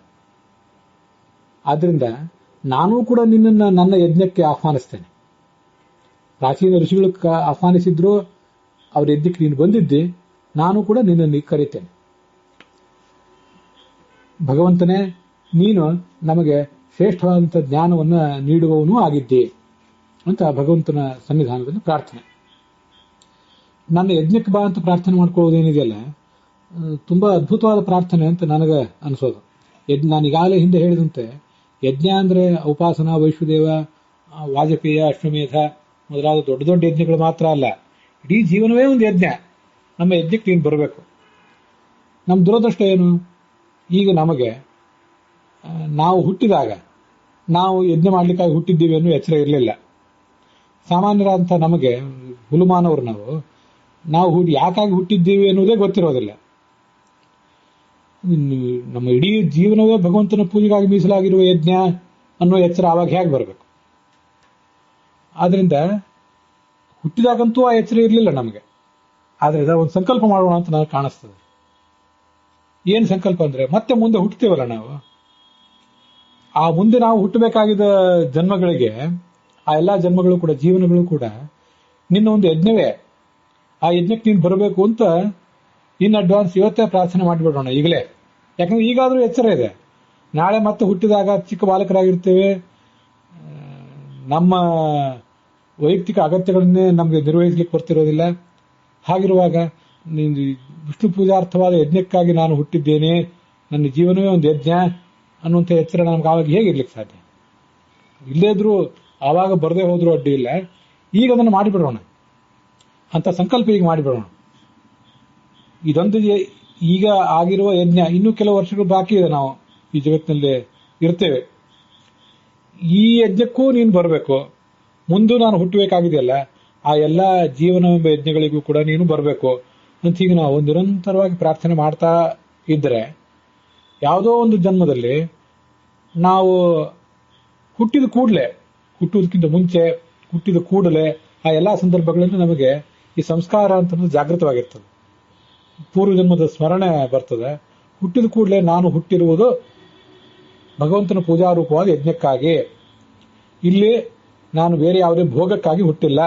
ಆದ್ರಿಂದ ನಾನೂ ಕೂಡ ನಿನ್ನನ್ನು ನನ್ನ ಯಜ್ಞಕ್ಕೆ ಆಹ್ವಾನಿಸ್ತೇನೆ. ಪ್ರಾಚೀನ ಋಷಿಗಳು ಆಹ್ವಾನಿಸಿದ್ರು, ಅವ್ರ ಯಜ್ಞಕ್ಕೆ ನೀನು ಬಂದಿದ್ದೆ, ನಾನು ಕೂಡ ನಿನ್ನನ್ನು ಕರೀತೇನೆ. ಭಗವಂತನೇ, ನೀನು ನಮಗೆ ಶ್ರೇಷ್ಠವಾದಂಥ ಜ್ಞಾನವನ್ನು ನೀಡುವವನೂ ಆಗಿದ್ದೆ ಅಂತ ಭಗವಂತನ ಸನ್ನಿಧಾನದಲ್ಲಿ ಪ್ರಾರ್ಥನೆ. ನನ್ನ ಯಜ್ಞಕ್ಕೆ ಬಾ ಅಂತ ಪ್ರಾರ್ಥನೆ ಮಾಡ್ಕೊಳ್ಳೋದೇನಿದೆಯಲ್ಲ, ತುಂಬಾ ಅದ್ಭುತವಾದ ಪ್ರಾರ್ಥನೆ ಅಂತ ನನಗೆ ಅನಿಸೋದು. ನಾನು ಈಗಾಗಲೇ ಹಿಂದೆ ಹೇಳಿದಂತೆ, ಯಜ್ಞ ಅಂದ್ರೆ ಉಪಾಸನಾ, ವೈಶ್ವದೇವ, ವಾಜಪೇಯ, ಅಶ್ವಮೇಧ ಮೊದಲಾದ ದೊಡ್ಡ ದೊಡ್ಡ ಯಜ್ಞಗಳು ಮಾತ್ರ ಅಲ್ಲ, ಇಡೀ ಜೀವನವೇ ಒಂದು ಯಜ್ಞ. ನಮ್ಮ ಯಜ್ಞಕ್ಕೆ ನೀನು ಬರಬೇಕು. ನಮ್ಮ ದುರದೃಷ್ಟ ಏನು, ಈಗ ನಮಗೆ ನಾವು ಹುಟ್ಟಿದಾಗ ನಾವು ಯಜ್ಞ ಮಾಡ್ಲಿಕ್ಕಾಗಿ ಹುಟ್ಟಿದ್ದೀವಿ ಅನ್ನೋ ಎಚ್ಚರ ಇರಲಿಲ್ಲ. ಸಾಮಾನ್ಯರಾದಂಥ ನಮಗೆ ಹುಲುಮಾನವರು ನಾವು ನಾವು ಯಾಕಾಗಿ ಹುಟ್ಟಿದ್ದೀವಿ ಅನ್ನೋದೇ ಗೊತ್ತಿರೋದಿಲ್ಲ. ನಮ್ಮ ಇಡೀ ಜೀವನವೇ ಭಗವಂತನ ಪೂಜೆಗಾಗಿ ಮೀಸಲಾಗಿರುವ ಯಜ್ಞ ಅನ್ನೋ ಎಚ್ಚರ ಆವಾಗ ಹೇಗೆ ಬರಬೇಕು? ಆದ್ರಿಂದ ಹುಟ್ಟಿದಾಗಂತೂ ಆ ಎಚ್ಚರ ಇರಲಿಲ್ಲ ನಮಗೆ. ಆದ್ರಿಂದ ಒಂದು ಸಂಕಲ್ಪ ಮಾಡೋಣ ಅಂತ ನನಗೆ ಕಾಣಿಸ್ತದೆ. ಏನ್ ಸಂಕಲ್ಪ ಅಂದ್ರೆ, ಮತ್ತೆ ಮುಂದೆ ಹುಟ್ಟುತ್ತೇವಲ್ಲ ನಾವು, ಆ ಮುಂದೆ ನಾವು ಹುಟ್ಟಬೇಕಾಗಿದ್ದ ಜನ್ಮಗಳಿಗೆ, ಆ ಎಲ್ಲಾ ಜನ್ಮಗಳು ಕೂಡ, ಜೀವನಗಳು ಕೂಡ ನಿನ್ನ ಒಂದು ಯಜ್ಞವೇ. ಆ ಯಜ್ಞಕ್ಕೆ ನೀನು ಬರಬೇಕು ಅಂತ ಇನ್ ಅಡ್ವಾನ್ಸ್ ಇವತ್ತೇ ಪ್ರಾರ್ಥನೆ ಮಾಡಿಬಿಡೋಣ ಈಗಲೇ. ಯಾಕಂದ್ರೆ ಈಗಾದ್ರೂ ಎಚ್ಚರ ಇದೆ. ನಾಳೆ ಮತ್ತೆ ಹುಟ್ಟಿದಾಗ ಚಿಕ್ಕ ಬಾಲಕರಾಗಿರ್ತೇವೆ, ನಮ್ಮ ವೈಯಕ್ತಿಕ ಅಗತ್ಯಗಳನ್ನೇ ನಮಗೆ ನಿರ್ವಹಿಸಲಿಕ್ಕೆ ಬರ್ತಿರೋದಿಲ್ಲ. ಹಾಗಿರುವಾಗ ವಿಷ್ಣು ಪೂಜಾರ್ಥವಾದ ಯಜ್ಞಕ್ಕಾಗಿ ನಾನು ಹುಟ್ಟಿದ್ದೇನೆ, ನನ್ನ ಜೀವನವೇ ಒಂದು ಯಜ್ಞ ಅನ್ನುವಂಥ ಎಚ್ಚರ ನಮ್ಗೆ ಆವಾಗ ಹೇಗಿರ್ಲಿಕ್ಕೆ ಸಾಧ್ಯ? ಇಲ್ಲೇ ಇದ್ರೂ ಆವಾಗ ಬರದೇ ಹೋದ್ರೂ ಅಡ್ಡಿ ಇಲ್ಲ. ಈಗ ಅದನ್ನು ಮಾಡಿಬಿಡೋಣ ಅಂತ ಸಂಕಲ್ಪ ಈಗ ಮಾಡಿಬಿಡೋಣ. ಇದೊಂದು ಈಗ ಆಗಿರುವ ಯಜ್ಞ, ಇನ್ನೂ ಕೆಲವು ವರ್ಷಗಳು ಬಾಕಿ ಇದೆ, ನಾವು ಈ ಜಗತ್ತಿನಲ್ಲಿ ಇರ್ತೇವೆ. ಈ ಯಜ್ಞಕ್ಕೂ ನೀನು ಬರಬೇಕು, ಮುಂದೂ ನಾನು ಹುಟ್ಟಬೇಕಾಗಿದೆಯಲ್ಲ, ಆ ಎಲ್ಲ ಜೀವನವೆಂಬ ಯಜ್ಞಗಳಿಗೂ ಕೂಡ ನೀನು ಬರಬೇಕು ಅಂತ ಹೀಗೆ ನಾವು ನಿರಂತರವಾಗಿ ಪ್ರಾರ್ಥನೆ ಮಾಡ್ತಾ ಇದ್ರೆ, ಯಾವುದೋ ಒಂದು ಜನ್ಮದಲ್ಲಿ ನಾವು ಹುಟ್ಟಿದ ಕೂಡಲೇ, ಹುಟ್ಟುವುದಕ್ಕಿಂತ ಮುಂಚೆ, ಹುಟ್ಟಿದ ಕೂಡಲೇ ಆ ಎಲ್ಲ ಸಂದರ್ಭಗಳಲ್ಲಿ ನಮಗೆ ಈ ಸಂಸ್ಕಾರ ಅಂತ ಜಾಗೃತವಾಗಿರ್ತದೆ. ಪೂರ್ವಜನ್ಮದ ಸ್ಮರಣೆ ಬರ್ತದೆ. ಹುಟ್ಟಿದ ಕೂಡಲೇ ನಾನು ಹುಟ್ಟಿರುವುದು ಭಗವಂತನ ಪೂಜಾರೂಪವಾದ ಯಜ್ಞಕ್ಕಾಗಿ, ಇಲ್ಲಿ ನಾನು ಬೇರೆ ಯಾವುದೇ ಭೋಗಕ್ಕಾಗಿ ಹುಟ್ಟಿಲ್ಲ.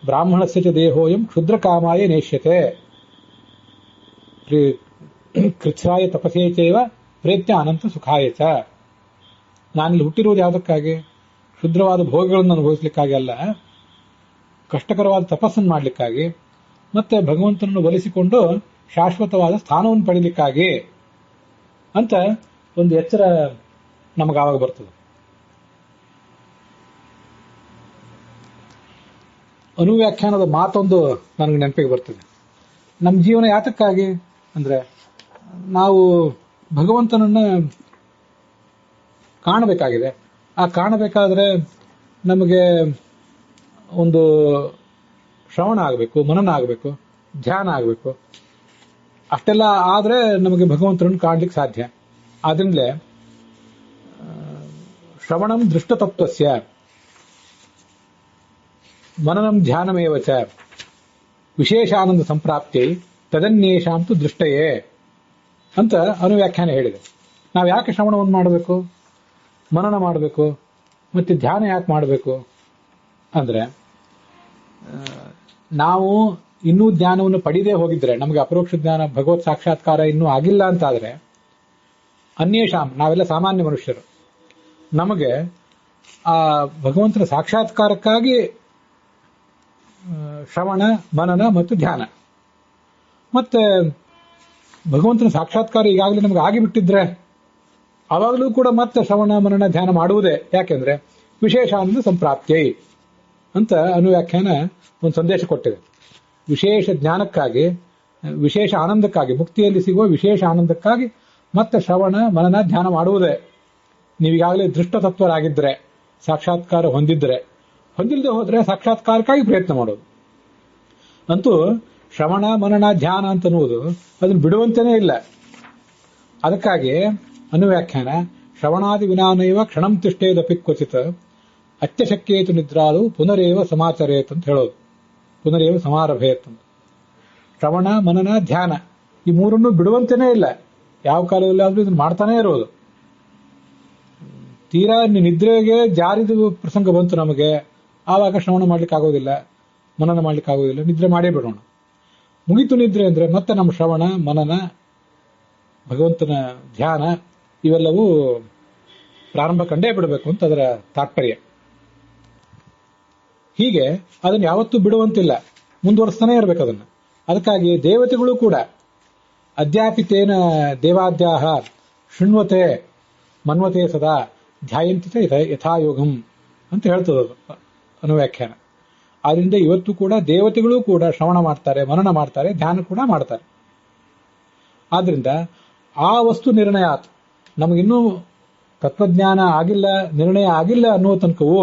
ಬ್ರಾಹ್ಮಣಸ್ಯ ಚ ದೇಹೋಯಂ ಕ್ಷುದ್ರ ಕಾಮಾಯ ನೇಷ್ಯತೆ ಕೃಚ್ಛಾಯ ತಪಸೇ ಚೈವ ಪ್ರೇತ್ಯ ಅನಂತ ಸುಖಾಯ ಚ. ನಾನಿಲ್ಲಿ ಹುಟ್ಟಿರುವುದು ಯಾವುದಕ್ಕಾಗಿ? ಕ್ಷುದ್ರವಾದ ಭೋಗಗಳನ್ನು ಅನುಭವಿಸಲಿಕ್ಕಾಗಿ ಅಲ್ಲ, ಕಷ್ಟಕರವಾದ ತಪಸ್ಸನ್ನು ಮಾಡಲಿಕ್ಕಾಗಿ, ಮತ್ತೆ ಭಗವಂತನನ್ನು ಒಲಿಸಿಕೊಂಡು ಶಾಶ್ವತವಾದ ಸ್ಥಾನವನ್ನು ಪಡೀಲಿಕ್ಕಾಗಿ ಅಂತ ಒಂದು ಎಚ್ಚರ ನಮಗಾವಾಗ ಬರ್ತದೆ. ಅನುವ್ಯಾಖ್ಯಾನದ ಮಾತೊಂದು ನನಗೆ ನೆನಪಿಗೆ ಬರ್ತದೆ. ನಮ್ಮ ಜೀವನ ಯಾತಕ್ಕಾಗಿ ಅಂದ್ರೆ, ನಾವು ಭಗವಂತನನ್ನ ಕಾಣಬೇಕಾಗಿದೆ. ಆ ಕಾಣಬೇಕಾದ್ರೆ ನಮಗೆ ಒಂದು ಶ್ರವಣ ಆಗಬೇಕು, ಮನನ ಆಗಬೇಕು, ಧ್ಯಾನ ಆಗಬೇಕು. ಅಷ್ಟೆಲ್ಲ ಆದ್ರೆ ನಮಗೆ ಭಗವಂತನನ್ನು ಕಾಣಲಿಕ್ಕೆ ಸಾಧ್ಯ. ಆದ್ರಿಂದಲೇ ಶ್ರವಣಂ ದೃಷ್ಟತತ್ವಸ್ಯ ಮನನಂ ಧ್ಯಾನಮೇವ ಚ ವಿಶೇಷಾನಂದ ಸಂಪ್ರಾಪ್ತಿ ತದನ್ಯೇಷಾಂತು ದೃಷ್ಟಯೇ ಅಂತ ಅನುವ್ಯಾಖ್ಯಾನ ಹೇಳಿದೆ. ನಾವು ಯಾಕೆ ಶ್ರವಣವನ್ನು ಮಾಡಬೇಕು, ಮನನ ಮಾಡಬೇಕು, ಮತ್ತೆ ಧ್ಯಾನ ಯಾಕೆ ಮಾಡಬೇಕು ಅಂದ್ರೆ, ನಾವು ಇನ್ನೂ ಜ್ಞಾನವನ್ನು ಪಡೆದೇ ಹೋಗಿದ್ರೆ, ನಮಗೆ ಅಪರೋಕ್ಷ ಜ್ಞಾನ, ಭಗವತ್ ಸಾಕ್ಷಾತ್ಕಾರ ಇನ್ನೂ ಆಗಿಲ್ಲ ಅಂತಾದ್ರೆ, ಅನ್ಯೇಷಾಂ, ನಾವೆಲ್ಲ ಸಾಮಾನ್ಯ ಮನುಷ್ಯರು, ನಮಗೆ ಆ ಭಗವಂತನ ಸಾಕ್ಷಾತ್ಕಾರಕ್ಕಾಗಿ ಶ್ರವಣ, ಮನನ ಮತ್ತು ಧ್ಯಾನ, ಮತ್ತೆ ಭಗವಂತನ ಸಾಕ್ಷಾತ್ಕಾರ ಈಗಾಗಲೇ ನಮಗೆ ಆಗಿಬಿಟ್ಟಿದ್ರೆ ಆವಾಗಲೂ ಕೂಡ ಮತ್ತೆ ಶ್ರವಣ, ಮನನ, ಧ್ಯಾನ ಮಾಡುವುದೇ. ಯಾಕೆಂದ್ರೆ ವಿಶೇಷಾನಂದ ಸಂಪ್ರಾಪ್ತಿ ಅಂತ ಅನುವ್ಯಾಖ್ಯಾನ ಒಂದು ಸಂದೇಶ ಕೊಟ್ಟಿದೆ. ವಿಶೇಷ ಜ್ಞಾನಕ್ಕಾಗಿ, ವಿಶೇಷ ಆನಂದಕ್ಕಾಗಿ, ಮುಕ್ತಿಯಲ್ಲಿ ಸಿಗುವ ವಿಶೇಷ ಆನಂದಕ್ಕಾಗಿ ಮತ್ತೆ ಶ್ರವಣ, ಮನನ, ಧ್ಯಾನ ಮಾಡುವುದೇ. ನೀವೀಗಾಗಲೇ ದೃಷ್ಟತತ್ವರಾಗಿದ್ರೆ, ಸಾಕ್ಷಾತ್ಕಾರ ಹೊಂದಿಲ್ಲದೆ ಹೋದ್ರೆ ಸಾಕ್ಷಾತ್ಕಾರಕ್ಕಾಗಿ ಪ್ರಯತ್ನ ಮಾಡೋದು. ಅಂತೂ ಶ್ರವಣ, ಮನನ, ಧ್ಯಾನ ಅಂತನ್ನುವುದು ಅದನ್ನು ಬಿಡುವಂತನೇ ಇಲ್ಲ. ಅದಕ್ಕಾಗಿ ಅನುವ್ಯಾಖ್ಯಾನ ಶ್ರವಣಾದಿ ವಿನಾನೈವ ಕ್ಷಣಂ ತಿಷ್ಟೇದಪಿ ಕ್ವಚಿತ್ ಅತ್ಯಶಕ್ಯೇತು ನಿದ್ರಾದು ಪುನರೇವ ಸಮಾಚರೇತ್ ಅಂತ ಹೇಳೋದು, ಪುನರೇವ ಸಮಾರಭೇತ್ ಅಂತ. ಶ್ರವಣ, ಮನನ, ಧ್ಯಾನ ಈ ಮೂರನ್ನು ಬಿಡುವಂತನೇ ಇಲ್ಲ. ಯಾವ ಕಾಲದಲ್ಲಾದ್ರೂ ಇದನ್ನು ಮಾಡ್ತಾನೆ ಇರೋದು. ತೀರಾ ನಿದ್ರೆಗೆ ಜಾರಿದ ಪ್ರಸಂಗ ಬಂತು ನಮಗೆ, ಆವಾಗ ಶ್ರವಣ ಮಾಡ್ಲಿಕ್ಕೆ ಆಗೋದಿಲ್ಲ, ಮನನ ಮಾಡ್ಲಿಕ್ಕೆ ಆಗೋದಿಲ್ಲ, ನಿದ್ರೆ ಮಾಡೇ ಬಿಡೋಣ. ಮುಗಿತು ನಿದ್ರೆ ಅಂದ್ರೆ ಮತ್ತೆ ನಮ್ಮ ಶ್ರವಣ, ಮನನ, ಭಗವಂತನ ಧ್ಯಾನ ಇವೆಲ್ಲವೂ ಪ್ರಾರಂಭ ಕಂಡೇ ಬಿಡಬೇಕು ಅಂತ ಅದರ ತಾತ್ಪರ್ಯ. ಹೀಗೆ ಅದನ್ನು ಯಾವತ್ತೂ ಬಿಡುವಂತಿಲ್ಲ, ಮುಂದುವರಿಸ್ತಾನೆ ಇರಬೇಕು ಅದನ್ನು. ಅದಕ್ಕಾಗಿ ದೇವತೆಗಳು ಕೂಡ ಅದ್ಯಾಪಿತೇನ ದೇವಾದ್ಯಾಹ ಶೃಣ್ವತೆ ಮನ್ವತೆ ಸದಾ ಧ್ಯಾಯಂತಿ ಯಥಾಯೋಗಂ ಅಂತ ಹೇಳ್ತದದು ಅನುವ್ಯಾಖ್ಯಾನ. ಆದ್ರಿಂದ ಇವತ್ತು ಕೂಡ ದೇವತೆಗಳು ಕೂಡ ಶ್ರವಣ ಮಾಡ್ತಾರೆ, ಮನನ ಮಾಡ್ತಾರೆ, ಧ್ಯಾನ ಕೂಡ ಮಾಡ್ತಾರೆ. ಆದ್ರಿಂದ ಆ ವಸ್ತು ನಿರ್ಣಯ ಆತು. ನಮಗಿನ್ನೂ ತತ್ವಜ್ಞಾನ ಆಗಿಲ್ಲ, ನಿರ್ಣಯ ಆಗಿಲ್ಲ ಅನ್ನುವ ತನಕವೂ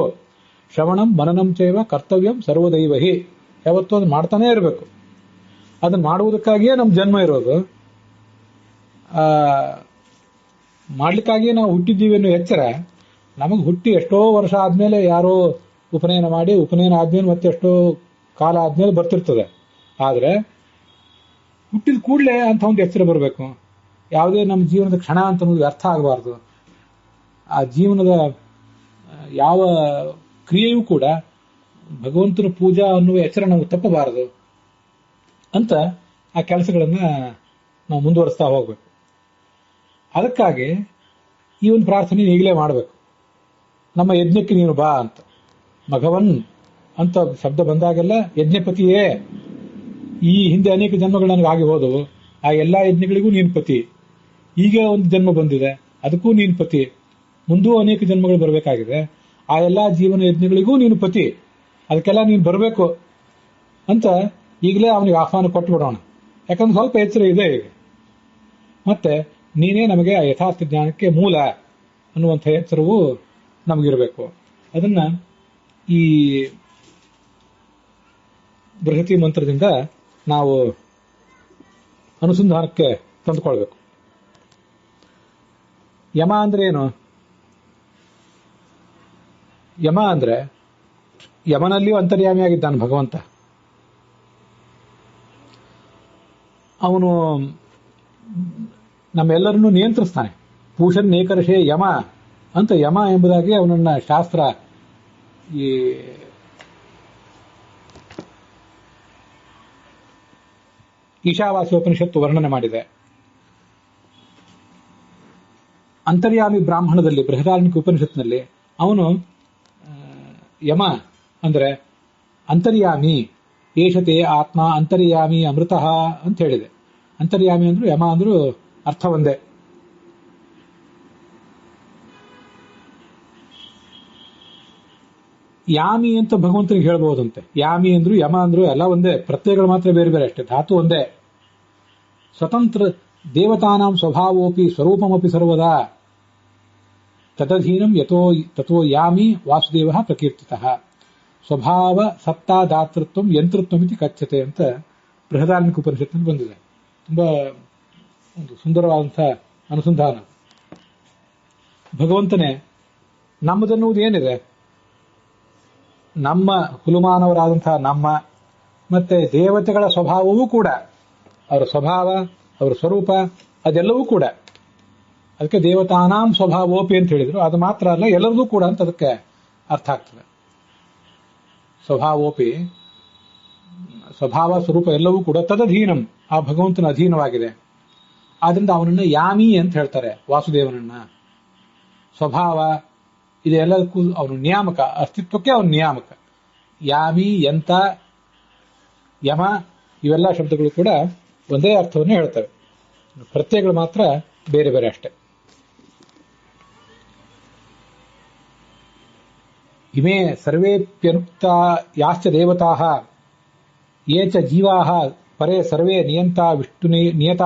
ಶ್ರವಣಂ ಮನನಂ ಚೈವ ಕರ್ತವ್ಯಂ ಸರ್ವದೈವ ಹಿ, ಯಾವತ್ತೂ ಅದು ಮಾಡ್ತಾನೇ ಇರಬೇಕು. ಅದನ್ನ ಮಾಡುವುದಕ್ಕಾಗಿಯೇ ನಮ್ಮ ಜನ್ಮ ಇರೋದು. ಮಾಡ್ಲಿಕ್ಕಾಗಿಯೇ ನಾವು ಹುಟ್ಟಿದ್ದೀವಿ ಅನ್ನೋ ಎಚ್ಚರ ನಮಗೆ ಹುಟ್ಟಿ ಎಷ್ಟೋ ವರ್ಷ ಆದ್ಮೇಲೆ ಯಾರೋ ಉಪನಯನ ಮಾಡಿ, ಉಪನಯನ ಆದ್ಮೇಲೆ ಮತ್ತೆ ಎಷ್ಟೋ ಕಾಲ ಆದ್ಮೇಲೆ ಬರ್ತಿರ್ತದೆ. ಆದ್ರೆ ಹುಟ್ಟಿದ ಕೂಡಲೇ ಅಂತ ಒಂದು ಎಚ್ಚರ ಬರಬೇಕು. ಯಾವುದೇ ನಮ್ಮ ಜೀವನದ ಕ್ಷಣ ಅಂತ ಅನ್ನೋದು ವ್ಯರ್ಥ ಆಗಬಾರ್ದು. ಆ ಜೀವನದ ಯಾವ ಕ್ರಿಯೆಯೂ ಕೂಡ ಭಗವಂತನ ಪೂಜಾ ಅನ್ನುವ ಎಚ್ಚರ ನಾವು ತಪ್ಪಬಾರದು ಅಂತ ಆ ಕೆಲಸಗಳನ್ನ ನಾವು ಮುಂದುವರಿಸ್ತಾ ಹೋಗ್ಬೇಕು. ಅದಕ್ಕಾಗಿ ಈ ಒಂದು ಪ್ರಾರ್ಥನೆ ಈಗಲೇ ಮಾಡಬೇಕು. ನಮ್ಮ ಯಜ್ಞಕ್ಕೆ ನೀನು ಬಾ ಅಂತ. ಭಗವನ್ ಅಂತ ಶಬ್ದ ಬಂದಾಗೆಲ್ಲ ಯಜ್ಞಪತಿಯೇ, ಈ ಹಿಂದೆ ಅನೇಕ ಜನ್ಮಗಳು ನನಗೆ ಆಗಿ ಹೋದವು, ಆ ಎಲ್ಲಾ ಯಜ್ಞಗಳಿಗೂ ನೀನು ಪತಿ. ಈಗ ಒಂದು ಜನ್ಮ ಬಂದಿದೆ, ಅದಕ್ಕೂ ನೀನು ಪತಿ. ಮುಂದೂ ಅನೇಕ ಜನ್ಮಗಳು ಬರಬೇಕಾಗಿದೆ, ಆ ಎಲ್ಲಾ ಜೀವನ ಯಜ್ಞಗಳಿಗೂ ನೀನು ಪತಿ, ಅದಕ್ಕೆಲ್ಲ ನೀನು ಬರಬೇಕು ಅಂತ ಈಗಲೇ ಅವನಿಗೆ ಆಹ್ವಾನ ಕೊಟ್ಟು ಬಿಡೋಣ. ಯಾಕಂದ್ರೆ ಸ್ವಲ್ಪ ಎಚ್ಚರ ಇದೆ ಈಗ. ಮತ್ತೆ ನೀನೇ ನಮಗೆ ಆ ಯಥಾರ್ಥ ಜ್ಞಾನಕ್ಕೆ ಮೂಲ ಅನ್ನುವಂಥ ಎಚ್ಚರವು ನಮಗಿರಬೇಕು. ಅದನ್ನ ಈ ಬೃಹತಿ ಮಂತ್ರದಿಂದ ನಾವು ಅನುಸಂಧಾನಕ್ಕೆ ತಂದುಕೊಳ್ಬೇಕು. ಯಮ ಅಂದ್ರೆ ಏನು? ಯಮ ಅಂದ್ರೆ ಯಮನಲ್ಲಿಯೂ ಅಂತರ್ಯಾಮಿಯಾಗಿದ್ದಾನೆ ಭಗವಂತ. ಅವನು ನಮ್ಮೆಲ್ಲರನ್ನು ನಿಯಂತ್ರಿಸ್ತಾನೆ. ಪೂಷನ್ ಏಕರ್ಷೆ ಯಮ ಅಂತ ಯಮ ಎಂಬುದಾಗಿ ಅವನನ್ನ ಶಾಸ್ತ್ರ ಈ ಈಶಾವಾಸ್ಯೋಪನಿಷತ್ತು ವರ್ಣನೆ ಮಾಡಿದೆ. ಅಂತರ್ಯಾಮಿ ಬ್ರಾಹ್ಮಣದಲ್ಲಿ ಬೃಹದಾರಣ್ಯಕ ಉಪನಿಷತ್ನಲ್ಲಿ ಅವನು ಯಮ ಅಂದ್ರೆ ಅಂತರ್ಯಾಮಿ, ಏಷತೆ ಆತ್ಮ ಅಂತರ್ಯಾಮಿ ಅಮೃತಃ ಅಂತ ಹೇಳಿದೆ. ಅಂತರ್ಯಾಮಿ ಅಂದ್ರು ಯಮ ಅಂದ್ರು ಅರ್ಥ ಒಂದೇ. ಯಾಮಿ ಅಂತ ಭಗವಂತನಿಗೆ ಹೇಳ್ಬಹುದಂತೆ. ಯಾಮಿ ಅಂದ್ರು ಯಮ ಅಂದ್ರು ಎಲ್ಲ ಒಂದೇ, ಪ್ರತ್ಯಯಗಳು ಮಾತ್ರ ಬೇರೆ ಬೇರೆ ಅಷ್ಟೇ, ಧಾತು ಒಂದೇ. ಸ್ವತಂತ್ರ ದೇವತಾನಾಂ ಸ್ವಭಾವೋಪಿ ಸ್ವರೂಪಮಪಿ ಸರ್ವದಾ ತದಧೀನಂ ತಥೋ ಯಾಮಿ ವಾಸುದೇವ ಪ್ರಕೀರ್ತಿತಃ. ಸ್ವಭಾವ ಸತ್ತಾ ದಾತೃತ್ವಂ ಯಂತೃತ್ವಮಿತಿ ಕಚ್ಚತೆ ಅಂತ ಬೃಹದಾರಣ್ಯಕ ಉಪನಿಷತ್ತಿನಲ್ಲಿ ಬಂದಿದೆ. ತುಂಬಾ ಒಂದು ಸುಂದರವಾದಂಥ ಅನುಸಂಧಾನ. ಭಗವಂತನೇ ನಮ್ಮದನ್ನುವುದು ಏನಿದೆ, ನಮ್ಮ ಹುಲುಮಾನವರಾದಂತಹ ನಮ್ಮ ಮತ್ತೆ ದೇವತೆಗಳ ಸ್ವಭಾವವೂ ಕೂಡ, ಅವರ ಸ್ವಭಾವ, ಅವರ ಸ್ವರೂಪ, ಅದೆಲ್ಲವೂ ಕೂಡ. ಅದಕ್ಕೆ ದೇವತಾನಾಂ ಸ್ವಭಾವೋಪಿ ಅಂತ ಹೇಳಿದ್ರು. ಅದು ಮಾತ್ರ ಅಲ್ಲ, ಎಲ್ಲರದೂ ಕೂಡ ಅಂತ ಅದಕ್ಕೆ ಅರ್ಥ ಆಗ್ತದೆ. ಸ್ವಭಾವೋಪಿ, ಸ್ವಭಾವ ಸ್ವರೂಪ ಎಲ್ಲವೂ ಕೂಡ ತದಧೀನಂ, ಆ ಭಗವಂತನ ಅಧೀನವಾಗಿದೆ. ಆದ್ರಿಂದ ಅವನನ್ನ ಯಾಮಿ ಅಂತ ಹೇಳ್ತಾರೆ, ವಾಸುದೇವನನ್ನ. ಸ್ವಭಾವ ಇದೆಲ್ಲದಕ್ಕೂ ಅವನು ನಿಯಾಮಕ, ಅಸ್ತಿತ್ವಕ್ಕೆ ಅವನು ನಿಯಾಮಕ. ಯಾಮಿ, ಯಂತ, ಯಮ ಇವೆಲ್ಲ ಶಬ್ದಗಳು ಕೂಡ ಒಂದೇ ಅರ್ಥವನ್ನು ಹೇಳ್ತವೆ, ಪ್ರತ್ಯಯಗಳು ಮಾತ್ರ ಬೇರೆ ಬೇರೆ ಅಷ್ಟೇ. ಇಮೇ ಸರ್ವೇಪ್ಯನುಕ್ತ ಯಾಶ್ಚ ದೇವತಾಃ ಯೇ ಚ ಜೀವಾಃ ಪರೇ ಸರ್ವೇ ನಿಯತಾ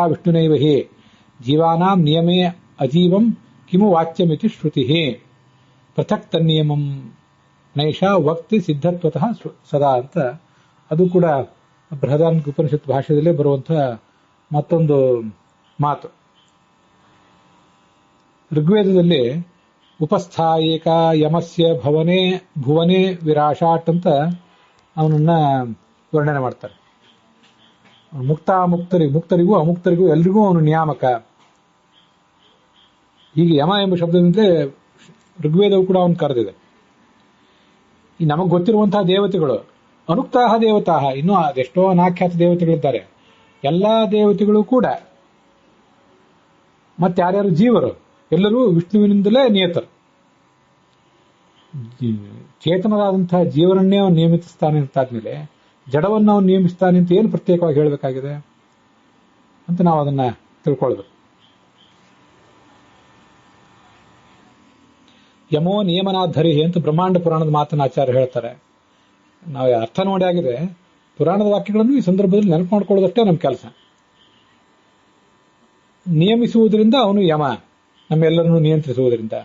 ವಿಷ್ಣುನೈವ ಹಿ ಜೀವಾನಾಂ ನಿಯಮೇ ಅಜೀವಂ ಕಿಮು ವಾಚ್ಯಮಿತಿ ಶ್ರುತಿಃ ಪೃಥಕ್ ತನ್ನಿಯಮಂ ನೈಷಾ ವಕ್ತಿ ಸಿದ್ಧತ್ವತಃ ಸದಾ ಅಂತ. ಅದು ಕೂಡ ಬೃಹದಾರಣ್ಯಕ ಉಪನಿಷತ್ ಭಾಷೆಯಲ್ಲೇ ಬರುವಂತಹ ಮತ್ತೊಂದು ಮಾತು. ಋಗ್ವೇದದಲ್ಲಿ ಉಪಸ್ಥಾಯೇಕ ಯಮಸ್ಯ ಭುವನೆ ವಿರಾಶಾಟ್ ಅಂತ ಅವನನ್ನ ವರ್ಣನೆ ಮಾಡ್ತಾರೆ. ಮುಕ್ತರಿಗೂ ಅಮುಕ್ತರಿಗೂ ಎಲ್ರಿಗೂ ಅವನು ನಿಯಾಮಕ. ಹೀಗೆ ಯಮ ಎಂಬ ಶಬ್ದದಿಂದ ಋಗ್ವೇದವು ಕೂಡ ಅವನು ಕರೆದಿದೆ. ಈ ನಮಗೆ ಗೊತ್ತಿರುವಂತಹ ದೇವತೆಗಳು ಅನುಕ್ತಾಹ ದೇವತಾಹ, ಇನ್ನೂ ಅದೆಷ್ಟೋ ಅನಾಖ್ಯಾತ ದೇವತೆಗಳಿದ್ದಾರೆ. ಎಲ್ಲಾ ದೇವತೆಗಳು ಕೂಡ ಮತ್ತೆ ಯಾರ್ಯಾರು ಜೀವರು ಎಲ್ಲರೂ ವಿಷ್ಣುವಿನಿಂದಲೇ ನಿಯತರು. ಚೇತನರಾದಂತಹ ಜೀವನನ್ನೇ ಅವನು ನೇಮಿಸ್ತಾನೆ ಅಂತಾದ್ಮೇಲೆ ಜಡವನ್ನು ಅವನು ನೇಮಿಸ್ತಾನೆ ಅಂತ ಏನು ಪ್ರತ್ಯೇಕವಾಗಿ ಹೇಳಬೇಕಾಗಿದೆ ಅಂತ ನಾವು ಅದನ್ನ ತಿಳ್ಕೊಳ್ಬೇಕು. ಯಮೋ ನಿಯಮನಾಧರಿ ಅಂತ ಬ್ರಹ್ಮಾಂಡ ಪುರಾಣದ ಮಾತನ್ನ ಆಚಾರ್ಯ ಹೇಳ್ತಾರೆ. ನಾವು ಅರ್ಥ ನೋಡಿ ಆಗಿದೆ, ಪುರಾಣದ ವಾಕ್ಯಗಳನ್ನು ಈ ಸಂದರ್ಭದಲ್ಲಿ ನೆನಪು ಮಾಡ್ಕೊಳ್ಳೋದಷ್ಟೇ ನಮ್ಮ ಕೆಲಸ. ನಿಯಮಿಸುವುದರಿಂದ ಅವನು ಯಮ, ನಮ್ಮೆಲ್ಲರನ್ನು ನಿಯಂತ್ರಿಸುವುದರಿಂದ.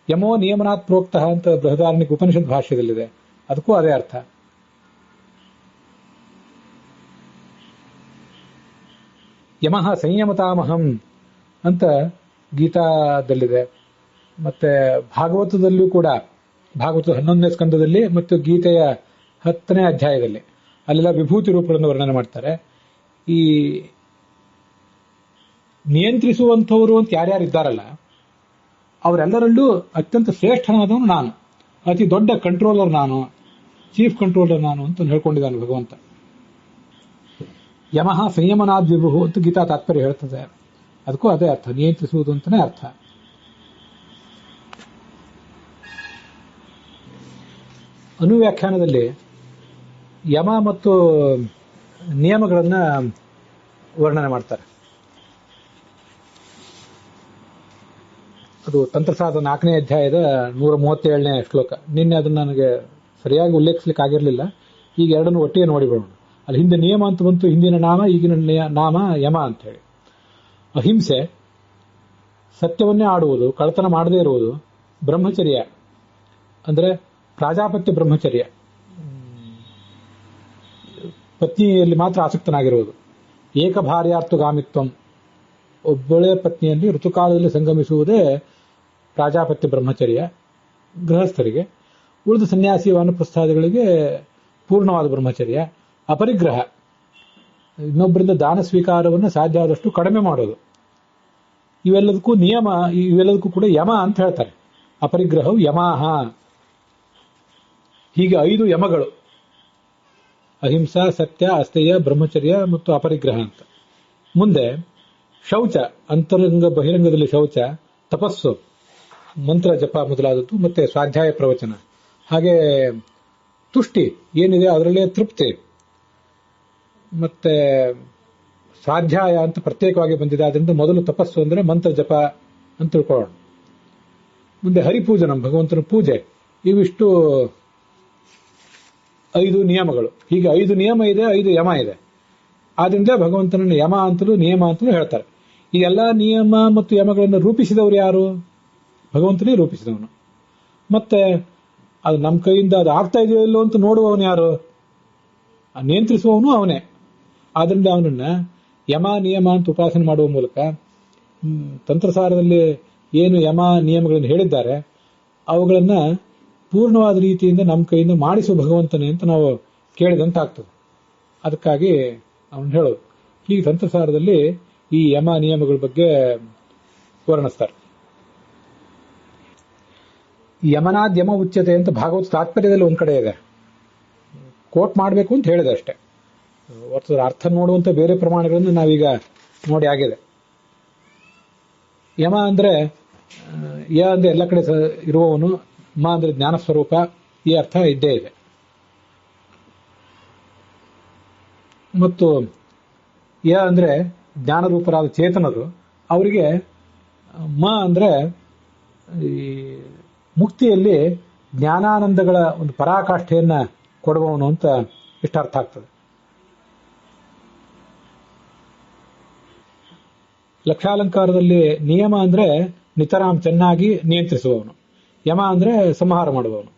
ಯಮೋ ನಿಯಮನಾತ್ ಪ್ರೋಕ್ತಃ ಅಂತ ಬೃಹದಾರಣ್ಯಕ ಉಪನಿಷತ್ ಭಾಷ್ಯದಲ್ಲಿದೆ, ಅದಕ್ಕೂ ಅದೇ ಅರ್ಥ. ಯಮಃ ಸಂಯಮತಾಮಹಂ ಅಂತ ಗೀತಾದಲ್ಲಿದೆ. ಮತ್ತೆ ಭಾಗವತದಲ್ಲೂ ಕೂಡ, ಭಾಗವತದ 11ನೇ ಸ್ಕಂದದಲ್ಲಿ ಮತ್ತು ಗೀತೆಯ 10ನೇ ಅಧ್ಯಾಯದಲ್ಲಿ ಅಲ್ಲೆಲ್ಲ ವಿಭೂತಿ ರೂಪಗಳನ್ನು ವರ್ಣನೆ ಮಾಡ್ತಾರೆ. ಈ ನಿಯಂತ್ರಿಸುವಂಥವರು ಅಂತ ಯಾರ್ಯಾರು ಇದ್ದಾರಲ್ಲ ಅವರೆಲ್ಲರಲ್ಲೂ ಅತ್ಯಂತ ಶ್ರೇಷ್ಠನಾದವನು ನಾನು, ಅತಿ ದೊಡ್ಡ ಕಂಟ್ರೋಲರ್ ನಾನು, ಚೀಫ್ ಕಂಟ್ರೋಲರ್ ನಾನು ಅಂತ ಹೇಳ್ಕೊಂಡಿದ್ದಾನೆ ಭಗವಂತ. ಯಮಃ ಸಂಯಮನಾದ್ ವಿಭು ಅಂತ ಗೀತಾ ತಾತ್ಪರ್ಯ ಹೇಳ್ತದೆ. ಅದಕ್ಕೂ ಅದೇ ಅರ್ಥ, ನಿಯಂತ್ರಿಸುವುದು ಅಂತಾನೆ ಅರ್ಥ. ಅನುವ್ಯಾಖ್ಯಾನದಲ್ಲಿ ಯಮ ಮತ್ತು ನಿಯಮಗಳನ್ನ ವರ್ಣನೆ ಮಾಡ್ತಾರೆ. ಅದು ತಂತ್ರಸಾರದ 4ನೇ ಅಧ್ಯಾಯದ 137ನೇ ಶ್ಲೋಕ. ನಿನ್ನೆ ಅದನ್ನು ನನಗೆ ಸರಿಯಾಗಿ ಉಲ್ಲೇಖಿಸಲಿಕ್ಕೆ ಆಗಿರಲಿಲ್ಲ. ಈಗ ಎರಡನ್ನು ಒಟ್ಟಿಗೆ ನೋಡಿಬಿಡೋಣ. ಅಲ್ಲಿ ಹಿಂದೆ ನಿಯಮ ಅಂತ ಬಂತು, ಹಿಂದಿನ ನಾಮ, ಈಗಿನ ನಾಮ ಯಮ ಅಂತ ಹೇಳಿ. ಅಹಿಂಸೆ, ಸತ್ಯವನ್ನೇ ಆಡುವುದು, ಕಳ್ಳತನ ಮಾಡದೇ ಇರುವುದು, ಬ್ರಹ್ಮಚರ್ಯ ಅಂದ್ರೆ ಪ್ರಾಜಾಪತ್ಯ ಬ್ರಹ್ಮಚರ್ಯ, ಪತ್ನಿಯಲ್ಲಿ ಮಾತ್ರ ಆಸಕ್ತನಾಗಿರುವುದು, ಏಕಭಾರ್ಯಾರ್ಥಗಾಮಿತ್ವಂ, ಒಬ್ಬಳೇ ಪತ್ನಿಯಲ್ಲಿ ಋತುಕಾಲದಲ್ಲಿ ಸಂಗಮಿಸುವುದೇ ಪ್ರಾಜಾಪತ್ಯ ಬ್ರಹ್ಮಚರ್ಯ ಗೃಹಸ್ಥರಿಗೆ. ಉಳಿದ ಸನ್ಯಾಸಿ ವಾನಪ್ರಸ್ಥಾದಿಗಳಿಗೆ ಪೂರ್ಣವಾದ ಬ್ರಹ್ಮಚರ್ಯ. ಅಪರಿಗ್ರಹ, ಇನ್ನೊಬ್ಬರಿಂದ ದಾನ ಸ್ವೀಕಾರವನ್ನು ಸಾಧ್ಯ ಆದಷ್ಟು ಕಡಿಮೆ ಮಾಡೋದು. ಇವೆಲ್ಲದಕ್ಕೂ ನಿಯಮ, ಇವೆಲ್ಲದಕ್ಕೂ ಕೂಡ ಯಮ ಅಂತ ಹೇಳ್ತಾರೆ. ಅಪರಿಗ್ರಹವು ಯಮಾಹ. ಹೀಗೆ 5 ಯಮಗಳು: ಅಹಿಂಸಾ, ಸತ್ಯ, ಅಸ್ಥೇಯ, ಬ್ರಹ್ಮಚರ್ಯ ಮತ್ತು ಅಪರಿಗ್ರಹ ಅಂತ. ಮುಂದೆ ಶೌಚ, ಅಂತರಂಗ ಬಹಿರಂಗದಲ್ಲಿ ಶೌಚ, ತಪಸ್ಸು, ಮಂತ್ರ ಜಪ ಮೊದಲಾದದ್ದು, ಮತ್ತೆ ಸ್ವಾಧ್ಯಾಯ ಪ್ರವಚನ, ಹಾಗೆ ತುಷ್ಟಿ ಏನಿದೆ ಅದರಲ್ಲೇ ತೃಪ್ತಿ, ಮತ್ತೆ ಸ್ವಾಧ್ಯಾಯ ಅಂತ ಪ್ರತ್ಯೇಕವಾಗಿ ಬಂದಿದೆ. ಅದರಿಂದ ಮೊದಲು ತಪಸ್ಸು ಅಂದ್ರೆ ಮಂತ್ರ ಜಪ ಅಂತ ತಿಳ್ಕೊಳ್ಳೋಣ. ಮುಂದೆ ಹರಿಪೂಜನ, ಭಗವಂತನ ಪೂಜೆ. ಇವಿಷ್ಟು 5 ನಿಯಮಗಳು. ಹೀಗೆ 5 ನಿಯಮ ಇದೆ, 5 ಯಮ ಇದೆ. ಆದ್ರಿಂದ ಭಗವಂತನನ್ನು ಯಮ ಅಂತಲೂ ನಿಯಮ ಅಂತಲೂ ಹೇಳ್ತಾರೆ. ಈ ಎಲ್ಲಾ ನಿಯಮ ಮತ್ತು ಯಮಗಳನ್ನು ರೂಪಿಸಿದವರು ಯಾರು? ಭಗವಂತನೇ ರೂಪಿಸಿದವನು. ಮತ್ತೆ ಅದು ನಮ್ಮ ಕೈಯಿಂದ ಅದು ಆಗ್ತಾ ಇದೆಯೋ ಇಲ್ಲೋ ಅಂತ ನೋಡುವವನು ಯಾರು? ನಿಯಂತ್ರಿಸುವವನು ಅವನೇ. ಆದ್ರಿಂದ ಅವನನ್ನ ಯಮ ನಿಯಮ ಅಂತ ಉಪಾಸನೆ ಮಾಡುವ ಮೂಲಕ ತಂತ್ರಸಾರದಲ್ಲಿ ಏನು ಯಮ ನಿಯಮಗಳನ್ನು ಹೇಳಿದ್ದಾರೆ ಅವುಗಳನ್ನ ಪೂರ್ಣವಾದ ರೀತಿಯಿಂದ ನಮ್ಮ ಕೈಯಿಂದ ಮಾಡಿಸುವ ಭಗವಂತನೇ ಅಂತ ನಾವು ಕೇಳಿದಂತಾಗ್ತದೆ. ಅದಕ್ಕಾಗಿ ಅವನು ಹೇಳೋದು ಹೀಗೆ ತಂತ್ರಸಾರದಲ್ಲಿ ಈ ಯಮ ನಿಯಮಗಳ ಬಗ್ಗೆ ವರ್ಣಿಸ್ತಾರೆ. ಯಮನಾದ್ ಯಮ ಉಚ್ಯತೆ ಅಂತ ಭಾಗವತ ತಾತ್ಪರ್ಯದಲ್ಲಿ ಒಂದ್ ಕಡೆ ಇದೆ. ಕೋಟ್ ಮಾಡಬೇಕು ಅಂತ ಹೇಳಿದೆ ಅಷ್ಟೇ. ಅರ್ಥದ ಅರ್ಥ ನೋಡುವಂತ ಬೇರೆ ಪ್ರಮಾಣಗಳನ್ನು ನಾವೀಗ ನೋಡಿ ಆಗಿದೆ. ಯಮ ಅಂದ್ರೆ ಯ ಅಂದ್ರೆ ಎಲ್ಲ ಕಡೆ ಇರುವವನು, ಮ ಅಂದ್ರೆ ಜ್ಞಾನ ಸ್ವರೂಪ, ಈ ಅರ್ಥ ಇದ್ದೇ ಇದೆ. ಮತ್ತು ಯ ಅಂದ್ರೆ ಜ್ಞಾನರೂಪರಾದ ಚೇತನರು, ಅವರಿಗೆ ಮ ಅಂದ್ರೆ ಈ ಮುಕ್ತಿಯಲ್ಲಿ ಜ್ಞಾನಾನಂದಗಳ ಒಂದು ಪರಾಕಾಷ್ಠೆಯನ್ನ ಕೊಡುವವನು ಅಂತ ಇಷ್ಟ ಅರ್ಥ ಆಗ್ತದೆ. ಲಕ್ಷಾಲಂಕಾರದಲ್ಲಿ ನಿಯಮ ಅಂದ್ರೆ ನಿತರಾಮ್ ಚೆನ್ನಾಗಿ ನಿಯಂತ್ರಿಸುವವನು, ಯಮ ಅಂದ್ರೆ ಸಂಹಾರ ಮಾಡುವವನು.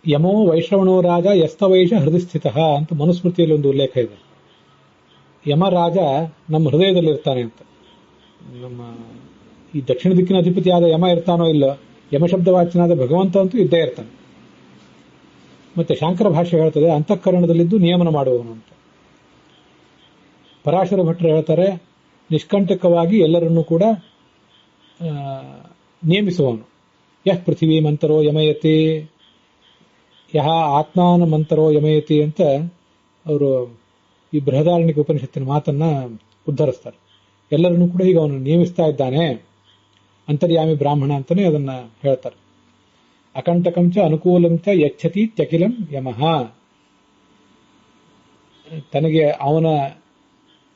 ಯಮೋ ವೈಶ್ರವಣೋ ರಾಜ ಯಸ್ತವೈಷ ಹೃದಯ ಸ್ಥಿತ ಅಂತ ಮನುಸ್ಮೃತಿಯಲ್ಲಿ ಒಂದು ಉಲ್ಲೇಖ ಇದೆ. ಯಮರಾಜ ನಮ್ಮ ಹೃದಯದಲ್ಲಿರ್ತಾನೆ ಅಂತ. ನಮ್ಮ ಈ ದಕ್ಷಿಣ ದಿಕ್ಕಿನ ಅಧಿಪತಿಯಾದ ಯಮ ಇರ್ತಾನೋ ಇಲ್ಲೋ, ಯಮಶಬ್ದವಾಚನಾದ ಭಗವಂತ ಅಂತೂ ಇದ್ದೇ ಇರ್ತಾನೆ. ಮತ್ತೆ ಶಾಂಕರ ಭಾಷ್ಯ ಹೇಳ್ತದೆ ಅಂತಃಕರಣದಲ್ಲಿದ್ದು ನಿಯಮನ ಮಾಡುವವನು ಅಂತ. ಪರಾಶರ ಭಟ್ರು ಹೇಳ್ತಾರೆ ನಿಷ್ಕಂಟಕವಾಗಿ ಎಲ್ಲರನ್ನೂ ಕೂಡ ನಿಯಮಿಸುವವನು. ಯಃ ಪೃಥಿವೀ ಮಂತರೋ ಯಮಯತಿ ಯಹ ಆತ್ಮಾನ ಮಂತರೋ ಯಮಯತಿ ಅಂತ ಅವರು ಈ ಬೃಹದಾರಣ್ಯಕ ಉಪನಿಷತ್ತಿನ ಮಾತನ್ನ ಉದ್ಧರಿಸ್ತಾರೆ. ಎಲ್ಲರನ್ನೂ ಕೂಡ ಈಗ ಅವನು ನಿಯಮಿಸ್ತಾ ಇದ್ದಾನೆ, ಅಂತರ್ಯಾಮಿ ಬ್ರಾಹ್ಮಣ ಅಂತಾನೆ ಅದನ್ನ ಹೇಳ್ತಾರೆ. ಅಕಂಟಕಂಚ ಅನುಕೂಲಂಚ ಯಚ್ಛತಿ ತ್ಯಖಿಲಂ ಯಮಃ. ತನಗೆ ಅವನ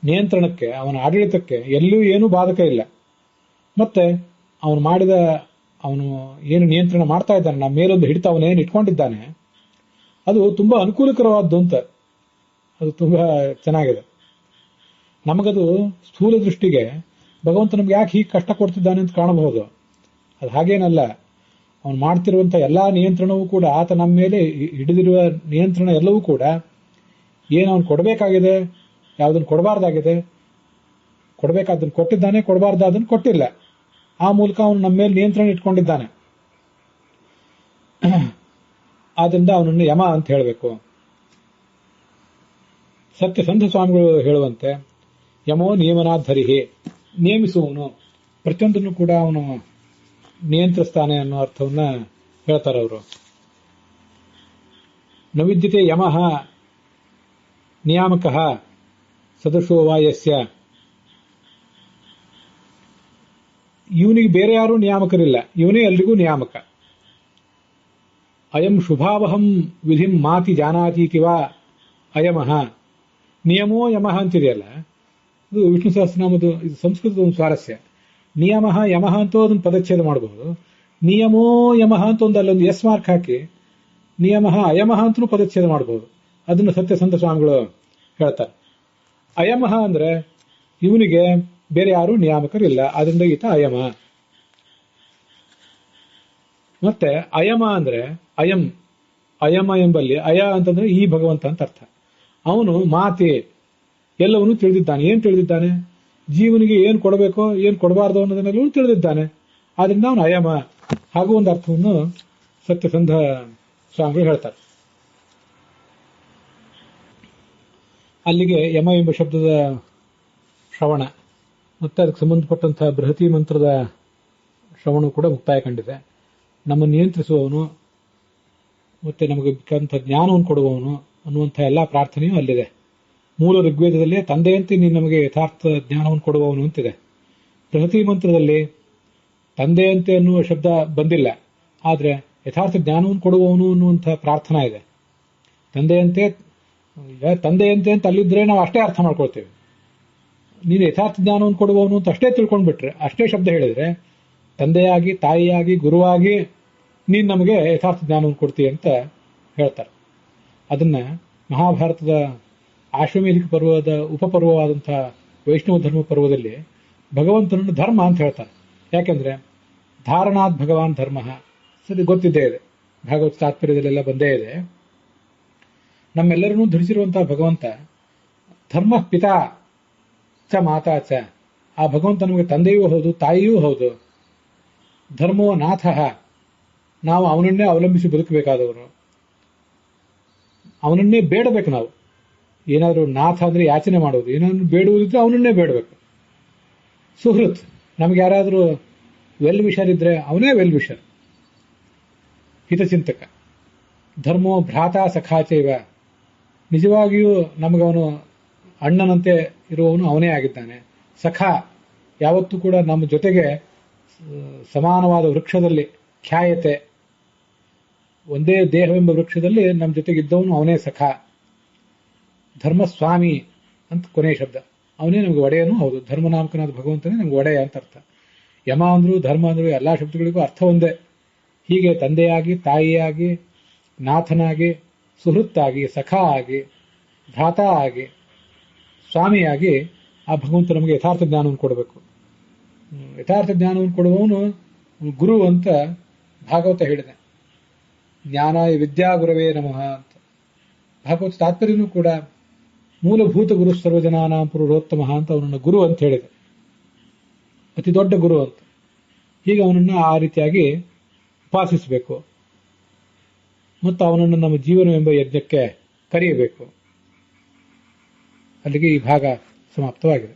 ನಿಯಂತ್ರಣಕ್ಕೆ, ಅವನ ಆಡಳಿತಕ್ಕೆ ಎಲ್ಲೂ ಏನೂ ಬಾಧಕ ಇಲ್ಲ. ಮತ್ತೆ ಅವನು ಏನು ನಿಯಂತ್ರಣ ಮಾಡ್ತಾ ಇದ್ದಾನೆ, ನಮ್ಮ ಮೇಲೊಂದು ಹಿಡಿತ ಅವನೇನು ಇಟ್ಕೊಂಡಿದ್ದಾನೆ, ಅದು ತುಂಬಾ ಅನುಕೂಲಕರವಾದ್ದು ಅಂತ. ಅದು ತುಂಬಾ ಚೆನ್ನಾಗಿದೆ. ನಮಗದು ಸ್ಥೂಲ ದೃಷ್ಟಿಗೆ ಭಗವಂತ ನಮ್ಗೆ ಯಾಕೆ ಹೀಗೆ ಕಷ್ಟ ಕೊಡ್ತಿದ್ದಾನೆ ಅಂತ ಕಾಣಬಹುದು. ಅದು ಹಾಗೇನಲ್ಲ. ಅವನು ಮಾಡ್ತಿರುವಂತಹ ಎಲ್ಲಾ ನಿಯಂತ್ರಣವೂ ಕೂಡ, ಆತ ನಮ್ಮ ಮೇಲೆ ಹಿಡಿದಿರುವ ನಿಯಂತ್ರಣ ಎಲ್ಲವೂ ಕೂಡ ಏನು ಅವನು ಕೊಡಬೇಕಾಗಿದೆ ಯಾವುದನ್ನು ಕೊಡಬಾರ್ದಾಗಿದೆ, ಕೊಡಬೇಕಾದನ್ನು ಕೊಟ್ಟಿದ್ದಾನೆ, ಕೊಡಬಾರ್ದಾದನ್ನು ಕೊಟ್ಟಿಲ್ಲ. ಆ ಮೂಲಕ ಅವನು ನಮ್ಮ ಮೇಲೆ ನಿಯಂತ್ರಣ ಇಟ್ಕೊಂಡಿದ್ದಾನೆ. ಆದ್ರಿಂದ ಅವನನ್ನು ಯಮ ಅಂತ ಹೇಳಬೇಕು. ಸತ್ಯಸಂಧ ಸ್ವಾಮಿಗಳು ಹೇಳುವಂತೆ ಯಮೋ ನಿಯಮನಾಧರಿಹಿ, ನೇಮಿಸುವವನು, ಪ್ರತಿಯೊಂದನ್ನು ಕೂಡ ಅವನು ನಿಯಂತ್ರಿಸ್ತಾನೆ ಅನ್ನೋ ಅರ್ಥವನ್ನ ಹೇಳ್ತಾರೆ ಅವರು. ನವಿದ್ಯತೆ ಯಮಃ ನಿಯಾಮಕಃ ಸದೃಶೋ ವಾ ಯಸ್ಯ, ಇವನಿಗೆ ಬೇರೆ ಯಾರೂ ನಿಯಾಮಕರಿಲ್ಲ, ಇವನೇ ಎಲ್ರಿಗೂ ನಿಯಾಮಕ. ಅಯಂ ಶುಭಾವಹಂ ವಿಧಿಂ ಮಾತಿ ಜಾನಾತಿ ಕಿವಾ ಅಯಮಃ, ನಿಯಮೋ ಯಮಃ ಅಂತಿದೆಯಲ್ಲ, ಇದು ವಿಷ್ಣು ಸಹಸ್ರನಾಮದು, ಇದು ಸಂಸ್ಕೃತದ ಒಂದು ಸ್ವಾರಸ್ಯ. ನಿಯಮಃ ಯಮಃ ಅಂತೂ ಅದನ್ನು ಪದಚ್ಛೇದ ಮಾಡಬಹುದು, ನಿಯಮೋ ಯಮಃ ಅಂತ ಒಂದು ಅಲ್ಲೊಂದು ಎಸ್ ಮಾರ್ಕ್ ಹಾಕಿ ನಿಯಮಃ ಅಯಮಃ ಅಂತಲೂ ಪದಚ್ಛೇದ ಮಾಡಬಹುದು. ಅದನ್ನು ಸತ್ಯಸಂಧ ಸ್ವಾಮಿಗಳು ಹೇಳ್ತಾರೆ. ಅಯಮಃ ಅಂದ್ರೆ ಇವನಿಗೆ ಬೇರೆ ಯಾರೂ ನಿಯಾಮಕರಿಲ್ಲ, ಅದರಿಂದ ಈತ ಅಯಮ. ಮತ್ತೆ ಅಯಮ ಅಂದ್ರೆ ಅಯಂ, ಅಯಮ ಎಂಬಲ್ಲಿ ಅಯ ಅಂತಂದ್ರೆ ಈ ಭಗವಂತ ಅಂತ ಅರ್ಥ. ಅವನು ಮಾತೆ ಎಲ್ಲವನ್ನೂ ತಿಳಿದಿದ್ದಾನೆ. ಏನ್ ತಿಳಿದಿದ್ದಾನೆ? ಜೀವನಿಗೆ ಏನ್ ಕೊಡಬೇಕೋ ಏನ್ ಕೊಡಬಾರ್ದು ಅನ್ನೋದನ್ನೆಲ್ಲವೂ ತಿಳಿದಿದ್ದಾನೆ. ಆದ್ರಿಂದ ಅವನು ಅಯಮ. ಹಾಗೂ ಒಂದು ಅರ್ಥವನ್ನು ಸತ್ಯಸಂಧ ಸ್ವಾಮಿಗಳು ಹೇಳ್ತಾರೆ. ಅಲ್ಲಿಗೆ ಯಮ ಎಂಬ ಶಬ್ದದ ಶ್ರವಣ ಮತ್ತೆ ಅದಕ್ಕೆ ಸಂಬಂಧಪಟ್ಟಂತಹ ಬೃಹತಿ ಮಂತ್ರದ ಶ್ರವಣ ಕೂಡ ಮುಕ್ತಾಯ ಕಂಡಿದೆ. ನಮ್ಮನ್ನು ನಿಯಂತ್ರಿಸುವವನು ಮತ್ತೆ ನಮಗೆ ಬೇಕಾದಂಥ ಜ್ಞಾನವನ್ನು ಕೊಡುವವನು ಅನ್ನುವಂಥ ಎಲ್ಲಾ ಪ್ರಾರ್ಥನೆಯೂ ಅಲ್ಲಿದೆ. ಮೂಲ ಋಗ್ವೇದದಲ್ಲಿ ತಂದೆಯಂತೆ ನೀನು ನಮಗೆ ಯಥಾರ್ಥ ಜ್ಞಾನವನ್ನು ಕೊಡುವವನು ಅಂತಿದೆ. ಬೃಹತಿ ಮಂತ್ರದಲ್ಲಿ ತಂದೆಯಂತೆ ಅನ್ನುವ ಶಬ್ದ ಬಂದಿಲ್ಲ, ಆದರೆ ಯಥಾರ್ಥ ಜ್ಞಾನವನ್ನು ಕೊಡುವವನು ಅನ್ನುವಂಥ ಪ್ರಾರ್ಥನಾ ಇದೆ. ತಂದೆಯಂತೆ ಅಂತ ಅಲ್ಲಿದ್ರೆ ನಾವು ಅಷ್ಟೇ ಅರ್ಥ ಮಾಡ್ಕೊಳ್ತೇವೆ. ನೀನು ಯಥಾರ್ಥ ಜ್ಞಾನವನ್ನು ಕೊಡುವವನು ಅಂತ ಅಷ್ಟೇ ತಿಳ್ಕೊಂಡ್ಬಿಟ್ರೆ, ಅಷ್ಟೇ ಶಬ್ದ ಹೇಳಿದ್ರೆ, ತಂದೆಯಾಗಿ ತಾಯಿಯಾಗಿ ಗುರುವಾಗಿ ನೀನು ನಮಗೆ ಯಥಾರ್ಥ ಜ್ಞಾನವನ್ನು ಕೊಡ್ತೀಯ ಅಂತ ಹೇಳ್ತಾರೆ. ಅದನ್ನ ಮಹಾಭಾರತದ ಆಶ್ವಮೇಧಿಕ ಪರ್ವದ ಉಪಪರ್ವವಾದಂತಹ ವೈಷ್ಣವ ಧರ್ಮ ಪರ್ವದಲ್ಲಿ ಭಗವಂತನನ್ನು ಧರ್ಮ ಅಂತ ಹೇಳ್ತಾರೆ. ಯಾಕೆಂದ್ರೆ ಧಾರಣಾತ್ ಭಗವಾನ್ ಧರ್ಮ, ಸರಿ ಗೊತ್ತಿದ್ದೇ ಇದೆ, ಭಾಗವತ ತಾತ್ಪರ್ಯದಲ್ಲೆಲ್ಲ ಬಂದೇ ಇದೆ. ನಮ್ಮೆಲ್ಲರನ್ನೂ ಧರಿಸಿರುವಂತಹ ಭಗವಂತ ಧರ್ಮ ಪಿತಾ ಚ ಮಾತಾ ಚ, ಆ ಭಗವಂತ ನಮಗೆ ತಂದೆಯೂ ಹೌದು ತಾಯಿಯೂ ಹೌದು. ಧರ್ಮೋ ನಾಥ, ನಾವು ಅವನನ್ನೇ ಅವಲಂಬಿಸಿ ಬದುಕಬೇಕಾದವರು, ಅವನನ್ನೇ ಬೇಡಬೇಕು. ನಾವು ಏನಾದರೂ ನಾಥ ಅಂದ್ರೆ ಯಾಚನೆ ಮಾಡೋದು, ಏನಾದ್ರು ಬೇಡುವುದಿದ್ರೆ ಅವನನ್ನೇ ಬೇಡಬೇಕು. ಸುಹೃತ್, ನಮ್ಗೆ ಯಾರಾದರೂ ವೆಲ್ ವಿಷರ್ ಇದ್ರೆ ಅವನೇ ವೆಲ್ ವಿಷರ್, ಹಿತಚಿಂತಕ. ಧರ್ಮೋ ಭ್ರಾತಾ ಸಖಾಚೈವ, ನಿಜವಾಗಿಯೂ ನಮಗವನು ಅಣ್ಣನಂತೆ ಇರುವವನು ಅವನೇ ಆಗಿದ್ದಾನೆ. ಸಖ, ಯಾವತ್ತೂ ಕೂಡ ನಮ್ಮ ಜೊತೆಗೆ ಸಮಾನವಾದ ವೃಕ್ಷದಲ್ಲಿ ಖ್ಯಾಯತೆ, ಒಂದೇ ದೇಹವೆಂಬ ವೃಕ್ಷದಲ್ಲಿ ನಮ್ಮ ಜೊತೆಗಿದ್ದವನು ಅವನೇ ಸಖ. ಧರ್ಮಸ್ವಾಮಿ ಅಂತ ಕೊನೆಯ ಶಬ್ದ, ಅವನೇ ನಮ್ಗೆ ಒಡೆಯನೂ ಹೌದು. ಧರ್ಮನಾಮಕನಾದ ಭಗವಂತನೇ ನಮ್ಗೆ ಒಡೆಯ ಅಂತ ಅರ್ಥ. ಯಮ ಅಂದ್ರು ಧರ್ಮ ಅಂದ್ರು ಎಲ್ಲಾ ಶಬ್ದಗಳಿಗೂ ಅರ್ಥ ಒಂದೇ. ಹೀಗೆ ತಂದೆಯಾಗಿ ತಾಯಿಯಾಗಿ ನಾಥನಾಗಿ ಸುಹೃತ್ತಾಗಿ ಸಖ ಆಗಿ ಭ್ರಾತಾ ಆಗಿ ಸ್ವಾಮಿಯಾಗಿ ಆ ಭಗವಂತ ನಮಗೆ ಯಥಾರ್ಥ ಜ್ಞಾನವನ್ನು ಕೊಡಬೇಕು. ಯಥಾರ್ಥ ಜ್ಞಾನವನ್ನು ಕೊಡುವವನು ಗುರು ಅಂತ ಭಾಗವತ ಹೇಳಿದೆ. ಜ್ಞಾನಾಯ ವಿದ್ಯಾ ಗುರವೇ ನಮಃ ಅಂತ. ಭಾಗವತ ತಾತ್ಪರ್ಯನೂ ಕೂಡ ಮೂಲಭೂತ ಗುರು ಸರ್ವಜನಾನಾಂ ಪುರುಷೋತ್ತಮ ಅಂತ ಅವನನ್ನು ಗುರು ಅಂತ ಹೇಳಿದೆ, ಅತಿ ದೊಡ್ಡ ಗುರು ಅಂತ. ಹೀಗೆ ಅವನನ್ನು ಆ ರೀತಿಯಾಗಿ ಉಪಾಸಿಸಬೇಕು ಮತ್ತು ಅವನನ್ನು ನಮ್ಮ ಜೀವನವೆಂಬ ಯಜ್ಞಕ್ಕೆ ಕರೆಯಬೇಕು. ಅಲ್ಲಿಗೆ ಈ ಭಾಗ ಸಮಾಪ್ತವಾಗಿದೆ.